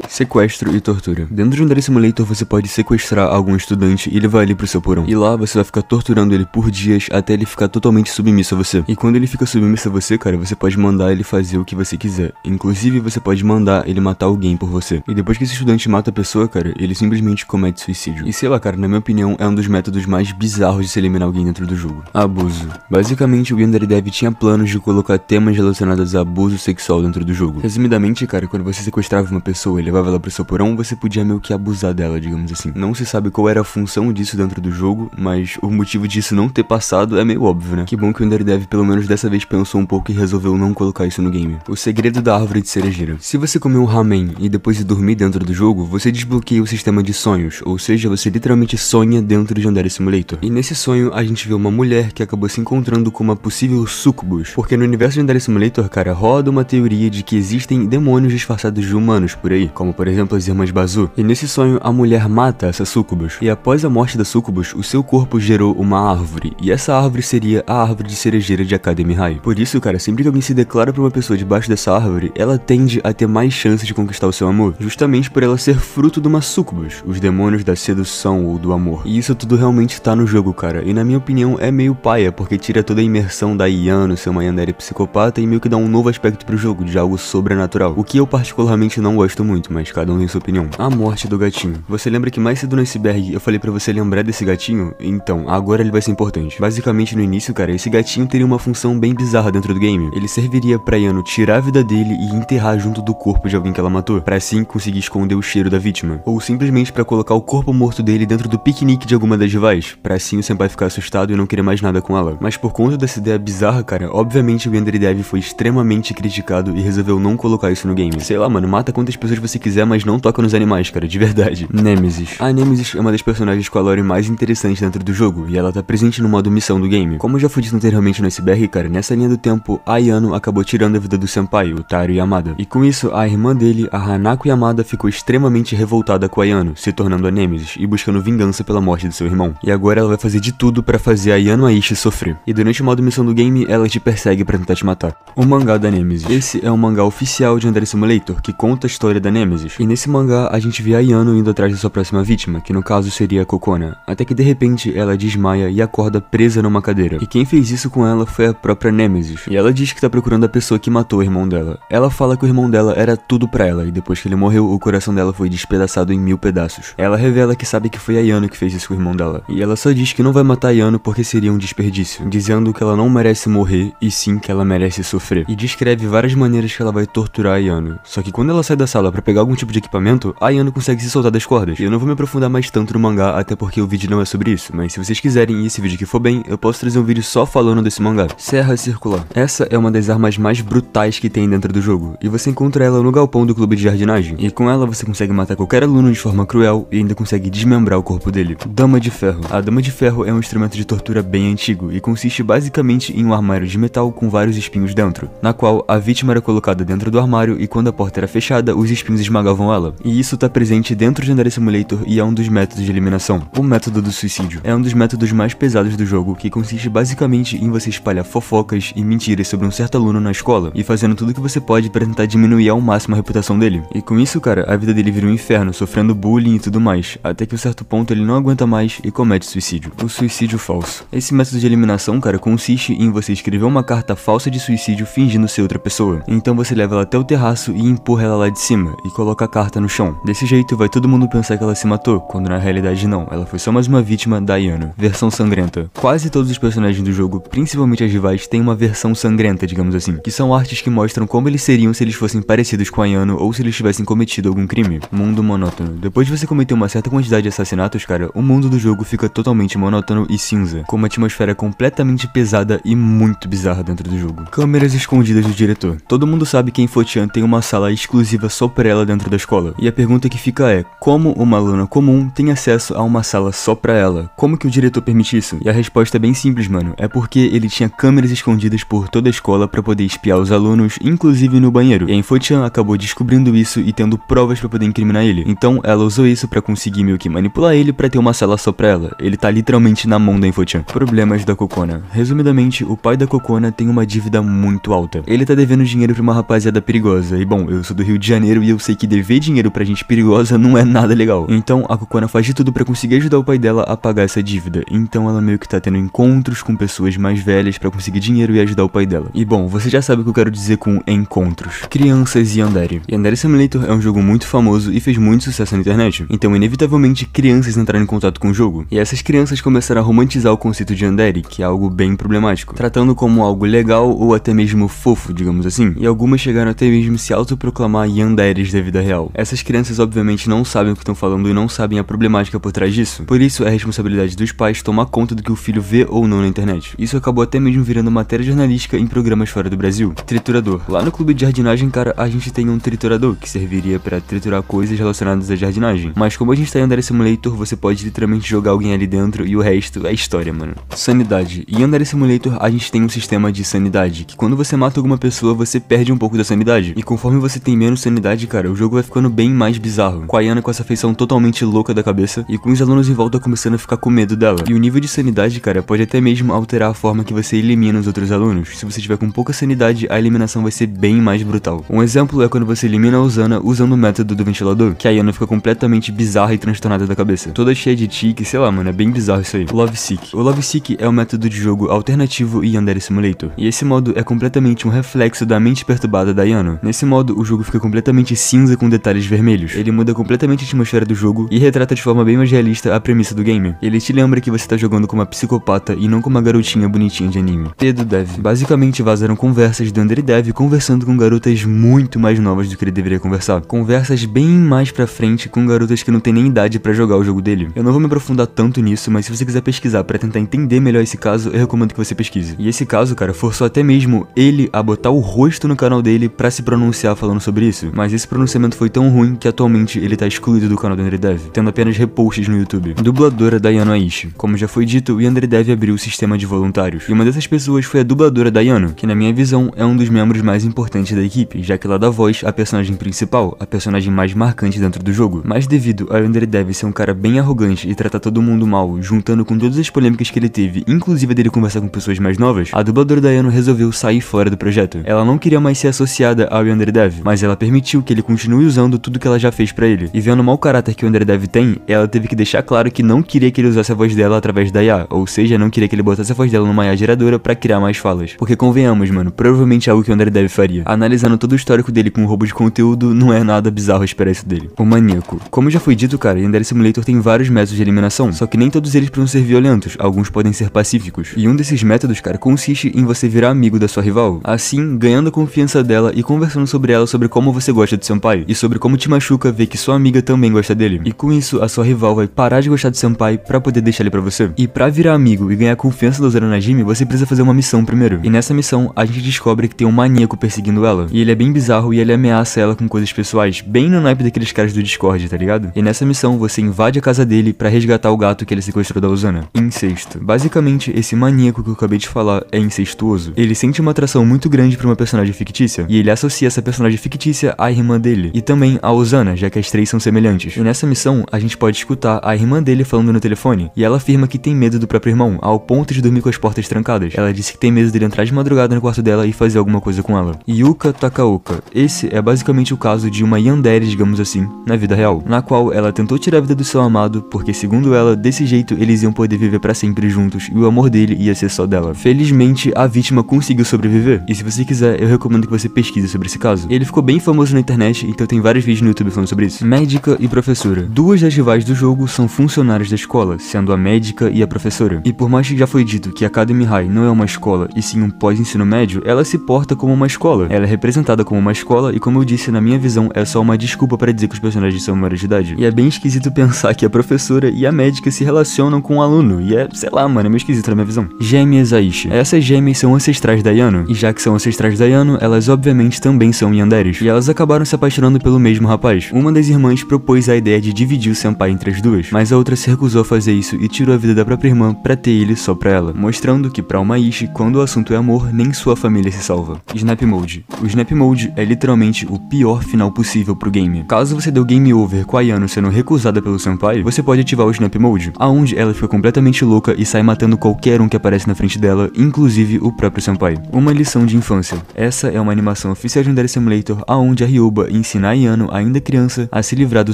Sequestro e tortura. Dentro de Yandere Simulator você pode sequestrar algum estudante e levar ele pro seu porão. E lá você vai ficar torturando ele por dias até ele ficar totalmente submisso a você. E quando ele fica submisso a você, cara, você pode mandar ele fazer o que você quiser. Inclusive você pode mandar ele matar alguém por você. E depois que esse estudante mata a pessoa, cara, ele simplesmente comete suicídio. E sei lá, cara, na minha opinião é um dos métodos mais bizarros de se eliminar alguém dentro do jogo. Abuso. Basicamente o Yandere Dev tinha planos de colocar temas relacionados a abuso sexual dentro do jogo. Resumidamente, cara, quando você sequestrava uma pessoa e levava ela pro seu porão, você podia meio que abusar dela, digamos assim. Não se sabe qual era a função disso dentro do jogo, mas o motivo disso não ter passado é meio óbvio, né? Que bom que o Yandere Dev pelo menos dessa vez pensou um pouco e resolveu não colocar isso no game. O segredo da árvore de cerejeira. Se você comer um ramen e depois de dormir dentro do jogo, você desbloqueia o sistema de sonhos, ou seja, você literalmente sonha dentro de Yandere Simulator. E nesse sonho a gente vê uma mulher que acabou se encontrando com uma possível sucubus, porque no universo de Yandere Simulator, cara, roda uma teoria de que existem demônios disfarçados de humanos por aí, como por exemplo as irmãs Bazu. E nesse sonho a mulher mata essa sucubus, e após a morte da sucubus, o seu corpo gerou uma árvore, e essa árvore seria a árvore de cerejeira de Academy High. Por isso, cara, sempre que alguém se declara pra uma pessoa debaixo dessa árvore, ela tende a ter mais chances de conquistar o seu amor, justamente por ela ser fruto de uma sucubus, os demônios da sedução ou do amor. E isso tudo realmente tá no jogo, cara, e na minha opinião é meio paia, porque tira toda a imersão da Ayano ser uma Yandere psicopata e meio que dá um novo aspecto pro jogo, de algo sobrenatural, o que eu particularmente não gosto muito, mas cada um tem sua opinião. A morte do gatinho. Você lembra que mais cedo no iceberg eu falei pra você lembrar desse gatinho? Então, agora ele vai ser importante. Basicamente no início, cara, esse gatinho teria uma função bem bizarra dentro do game. Ele serviria pra Ayano tirar a vida dele e enterrar junto do corpo de alguém que ela matou, pra assim conseguir esconder o cheiro da vítima. Ou simplesmente pra colocar o corpo morto dele dentro do piquenique de alguma das rivais, pra assim o senpai ficar assustado e não querer mais nada com ela. Mas por conta dessa ideia bizarra, cara, obviamente o Yandere Dev foi extremamente criticado e resolveu não colocar isso no game. Sei lá, mano, mata quantas pessoas você quiser, mas não toca nos animais, cara, de verdade. Nemesis. A Nemesis é uma das personagens com a lore mais interessante dentro do jogo, e ela tá presente no modo missão do game. Como eu já fui dito anteriormente no iceberg, cara, nessa linha do tempo, a Ayano acabou tirando a vida do senpai, o Taro Yamada. E com isso, a irmã dele, a Hanako Yamada, ficou extremamente revoltada com a Ayano, se tornando a Nemesis e buscando vingança pela morte do seu irmão. E agora ela vai fazer de tudo pra fazer a Ayano Aishi sofrer. E durante o modo missão do game, ela te persegue pra tentar te matar. O mangá da Nemesis. Esse é um mangá oficial de Yandere Simulator, que conta a história da Nemesis. E nesse mangá, a gente vê a Ayano indo atrás da sua próxima vítima, que no caso seria a Kokona, até que de repente ela desmaia e acorda presa numa cadeira. E quem fez isso com ela foi a própria Nemesis. E ela diz que tá procurando a pessoa que matou o irmão dela. Ela fala que o irmão dela era tudo pra ela, e depois que ele morreu, o coração dela foi despedaçado em 1000 pedaços. Ela revela que sabe que foi a Ayano que fez isso com o irmão dela. E ela só diz que não vai matar a Ayano porque seria um desperdício, dizendo que ela não merece morrer, e sim que ela merece sofrer. E descreve várias maneiras que ela vai torturar a Ayano. Só que quando ela sai da sala pra pegar algum algum tipo de equipamento, a Ayano consegue se soltar das cordas. Eu não vou me aprofundar mais tanto no mangá, até porque o vídeo não é sobre isso, mas se vocês quiserem e esse vídeo aqui for bem, eu posso trazer um vídeo só falando desse mangá. Serra Circular. Essa é uma das armas mais brutais que tem dentro do jogo, e você encontra ela no galpão do clube de jardinagem, e com ela você consegue matar qualquer aluno de forma cruel e ainda consegue desmembrar o corpo dele. Dama de Ferro. A Dama de Ferro é um instrumento de tortura bem antigo, e consiste basicamente em um armário de metal com vários espinhos dentro, na qual a vítima era colocada dentro do armário e quando a porta era fechada, os espinhos esmagavam ela. E isso tá presente dentro de Yandere Simulator e é um dos métodos de eliminação. O método do suicídio é um dos métodos mais pesados do jogo, que consiste basicamente em você espalhar fofocas e mentiras sobre um certo aluno na escola, e fazendo tudo que você pode para tentar diminuir ao máximo a reputação dele. E com isso, cara, a vida dele vira um inferno, sofrendo bullying e tudo mais, até que a um certo ponto ele não aguenta mais e comete suicídio. O suicídio falso. Esse método de eliminação, cara, consiste em você escrever uma carta falsa de suicídio fingindo ser outra pessoa. Então você leva ela até o terraço e empurra ela lá de cima, e coloca a carta no chão. Desse jeito vai todo mundo pensar que ela se matou, quando na realidade não, ela foi só mais uma vítima da Ayano. Versão sangrenta. Quase todos os personagens do jogo, principalmente as rivais, têm uma versão sangrenta, digamos assim, que são artes que mostram como eles seriam se eles fossem parecidos com a Ayano ou se eles tivessem cometido algum crime. Mundo monótono. Depois de você cometer uma certa quantidade de assassinatos, cara, o mundo do jogo fica totalmente monótono e cinza, com uma atmosfera completamente pesada e muito bizarra dentro do jogo. Câmeras escondidas do diretor. Todo mundo sabe que em Fochan tem uma sala exclusiva só pra ela dentro da escola, e a pergunta que fica é, como uma aluna comum tem acesso a uma sala só pra ela? Como que o diretor permite isso? E a resposta é bem simples, mano, é porque ele tinha câmeras escondidas por toda a escola pra poder espiar os alunos, inclusive no banheiro, e a Infochan acabou descobrindo isso e tendo provas pra poder incriminar ele. Então ela usou isso pra conseguir meio que manipular ele pra ter uma sala só pra ela. Ele tá literalmente na mão da Infochan. Problemas da Kokona. Resumidamente, o pai da Kokona tem uma dívida muito alta. Ele tá devendo dinheiro pra uma rapaziada perigosa, e bom, eu sou do Rio de Janeiro e eu sei que dever dinheiro pra gente perigosa não é nada legal. Então a Kokona faz de tudo pra conseguir ajudar o pai dela a pagar essa dívida. Então ela meio que tá tendo encontros com pessoas mais velhas pra conseguir dinheiro e ajudar o pai dela. E bom, você já sabe o que eu quero dizer com encontros. Crianças e Yandere. Yandere Simulator é um jogo muito famoso e fez muito sucesso na internet. Então inevitavelmente crianças entraram em contato com o jogo. E essas crianças começaram a romantizar o conceito de Yandere, que é algo bem problemático, tratando como algo legal ou até mesmo fofo, digamos assim. E algumas chegaram até mesmo se autoproclamar yanderes da vida real. Essas crianças obviamente não sabem o que estão falando e não sabem a problemática por trás disso. Por isso é responsabilidade dos pais tomar conta do que o filho vê ou não na internet. Isso acabou até mesmo virando matéria jornalística em programas fora do Brasil. Triturador. Lá no clube de jardinagem, cara, a gente tem um triturador que serviria para triturar coisas relacionadas à jardinagem. Mas como a gente tá em Yandere Simulator, você pode literalmente jogar alguém ali dentro e o resto é história, mano. Sanidade. Em Yandere Simulator, a gente tem um sistema de sanidade, que quando você mata alguma pessoa, você perde um pouco da sanidade. E conforme você tem menos sanidade, cara, o jogo vai ficando bem mais bizarro. Com a Ayano com essa feição totalmente louca da cabeça, e com os alunos em volta começando a ficar com medo dela. E o nível de sanidade, cara, pode até mesmo alterar a forma que você elimina os outros alunos. Se você tiver com pouca sanidade, a eliminação vai ser bem mais brutal. Um exemplo é quando você elimina a Ozana usando o método do ventilador, que a Ayano fica completamente bizarra e transtornada da cabeça. Toda cheia de tique, sei lá, mano, é bem bizarro isso aí. Lovesick. O Lovesick é um método de jogo alternativo em Yandere Simulator, e esse modo é completamente um reflexo da mente perturbada da Ayano. Nesse modo, o jogo fica completamente cinza com detalhes vermelhos. Ele muda completamente a atmosfera do jogo e retrata de forma bem mais realista a premissa do game. Ele te lembra que você tá jogando como uma psicopata e não como uma garotinha bonitinha de anime. Pedro Dev. Basicamente vazaram conversas do Yandere Dev conversando com garotas muito mais novas do que ele deveria conversar. Conversas bem mais pra frente com garotas que não tem nem idade pra jogar o jogo dele. Eu não vou me aprofundar tanto nisso, mas se você quiser pesquisar pra tentar entender melhor esse caso, eu recomendo que você pesquise. E esse caso, cara, forçou até mesmo ele a botar o rosto no canal dele pra se pronunciar falando sobre isso. Mas esse pronunciamento foi tão ruim que atualmente ele tá excluído do canal do Yandere Dev, tendo apenas reposts no YouTube. Dubladora da Ayano Aishi. Como já foi dito, o Yandere Dev abriu o sistema de voluntários, e uma dessas pessoas foi a dubladora da Ayano, que na minha visão é um dos membros mais importantes da equipe, já que ela dá voz à personagem principal, a personagem mais marcante dentro do jogo. Mas devido ao Yandere Dev ser um cara bem arrogante e tratar todo mundo mal, juntando com todas as polêmicas que ele teve, inclusive dele conversar com pessoas mais novas, a dubladora da Ayano resolveu sair fora do projeto. Ela não queria mais ser associada ao Yandere Dev, mas ela permitiu que ele continue usando tudo que ela já fez pra ele. E vendo o mau caráter que o Yandere Dev tem, ela teve que deixar claro que não queria que ele usasse a voz dela através da IA, ou seja, não queria que ele botasse a voz dela numa IA geradora pra criar mais falas. Porque convenhamos, mano, provavelmente é algo que o Yandere Dev faria. Analisando todo o histórico dele com o roubo de conteúdo, não é nada bizarro esperar isso dele. O maníaco. Como já foi dito, cara, Yandere Simulator tem vários métodos de eliminação, só que nem todos eles precisam ser violentos, alguns podem ser pacíficos. E um desses métodos, cara, consiste em você virar amigo da sua rival, assim, ganhando a confiança dela e conversando sobre ela sobre como você gosta de seu pai. senpai, e sobre como te machuca ver que sua amiga também gosta dele. E com isso, a sua rival vai parar de gostar do senpai pra poder deixar ele pra você. E pra virar amigo e ganhar a confiança da Uzano Najimi, você precisa fazer uma missão primeiro. E nessa missão, a gente descobre que tem um maníaco perseguindo ela. E ele é bem bizarro e ele ameaça ela com coisas pessoais, bem no naipe daqueles caras do Discord, tá ligado? E nessa missão, você invade a casa dele pra resgatar o gato que ele sequestrou da Uzano. Incesto. Basicamente, esse maníaco que eu acabei de falar é incestuoso. Ele sente uma atração muito grande pra uma personagem fictícia, e ele associa essa personagem fictícia à irmã dele, e também a Uzano, já que as três são semelhantes. E nessa missão, a gente pode escutar a irmã dele falando no telefone, e ela afirma que tem medo do próprio irmão, ao ponto de dormir com as portas trancadas. Ela disse que tem medo dele entrar de madrugada no quarto dela e fazer alguma coisa com ela. Yuka Takaoka. Esse é basicamente o caso de uma yandere, digamos assim, na vida real, na qual ela tentou tirar a vida do seu amado, porque segundo ela, desse jeito eles iam poder viver pra sempre juntos, e o amor dele ia ser só dela. Felizmente, a vítima conseguiu sobreviver, e se você quiser, eu recomendo que você pesquise sobre esse caso. Ele ficou bem famoso na internet, então tem vários vídeos no YouTube falando sobre isso. Médica e professora. Duas das rivais do jogo são funcionários da escola, sendo a médica e a professora. E por mais que já foi dito que Academy High não é uma escola, e sim um pós-ensino médio, ela se porta como uma escola. Ela é representada como uma escola, e como eu disse, na minha visão, é só uma desculpa para dizer que os personagens são maiores de idade. E é bem esquisito pensar que a professora e a médica se relacionam com o aluno, e é, sei lá, mano, é meio esquisito na minha visão. Gêmeas Aishi. Essas gêmeas são ancestrais da Yano, e já que são ancestrais da Yano, elas obviamente também são yanderes, e elas acabaram se apaixonando pelo mesmo rapaz. Uma das irmãs propôs a ideia de dividir o senpai entre as duas, mas a outra se recusou a fazer isso e tirou a vida da própria irmã pra ter ele só pra ela, mostrando que pra uma Aishi, quando o assunto é amor, nem sua família se salva. Snap Mode. O Snap Mode é literalmente o pior final possível pro game. Caso você deu game over com a Yano sendo recusada pelo senpai, você pode ativar o Snap Mode, aonde ela fica completamente louca e sai matando qualquer um que aparece na frente dela, inclusive o próprio senpai. Uma lição de infância. Essa é uma animação oficial de Yandere Simulator, aonde a Ryuba ensina a Yano, ainda criança, a se livrar do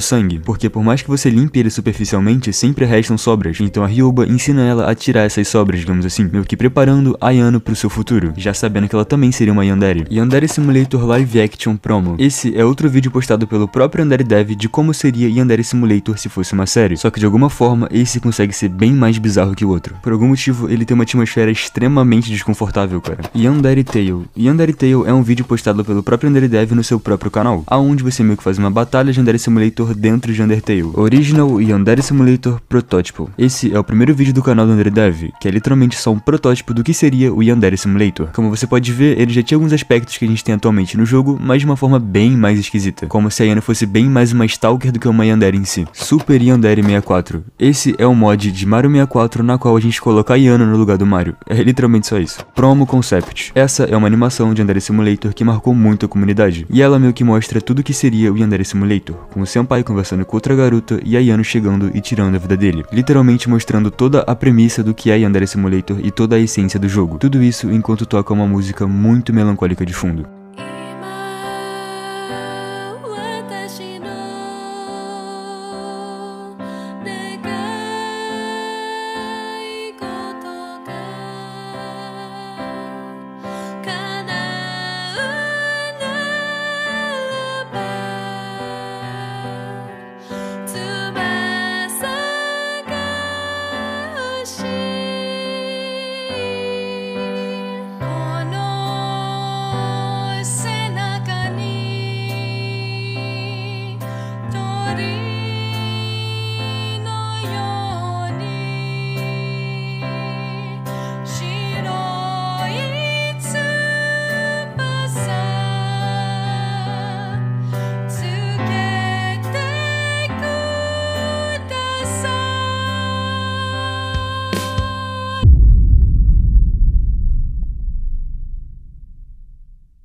sangue, porque por mais que você limpe ele superficialmente, sempre restam sobras. Então a Ryuba ensina ela a tirar essas sobras, digamos assim, meio que preparando a Yano pro seu futuro, já sabendo que ela também seria uma yandere. Yandere Simulator Live Action Promo. Esse é outro vídeo postado pelo próprio Yandere Dev de como seria Yandere Simulator se fosse uma série, só que de alguma forma esse consegue ser bem mais bizarro que o outro. Por algum motivo ele tem uma atmosfera extremamente desconfortável, cara. Yandere Tale. Yandere Tale é um vídeo postado pelo próprio Yandere Dev no seu próprio canal, aonde você meio que faz uma batalha de Yandere Simulator dentro de Yandere Tale. Original Yandere Simulator Protótipo. Esse é o primeiro vídeo do canal do Yandere Dev, que é literalmente só um protótipo do que seria o Yandere Simulator. Como você pode ver, ele já tinha alguns aspectos que a gente tem atualmente no jogo, mas de uma forma bem mais esquisita, como se a Yano fosse bem mais uma stalker do que uma yandere em si. Super Yandere 64. Esse é um mod de Mario 64 na qual a gente coloca a Yano no lugar do Mario. É literalmente só isso. Promo Concept. Essa é uma animação de Yandere Simulator que marcou muito a comunidade, e ela meio que mostra tudo que seria o Yandere Simulator, com o senpai conversando com outra garota e a Yano chegando e tirando a vida dele, literalmente mostrando toda a premissa do que é Yandere Simulator e toda a essência do jogo. Tudo isso enquanto toca uma música muito melancólica de fundo.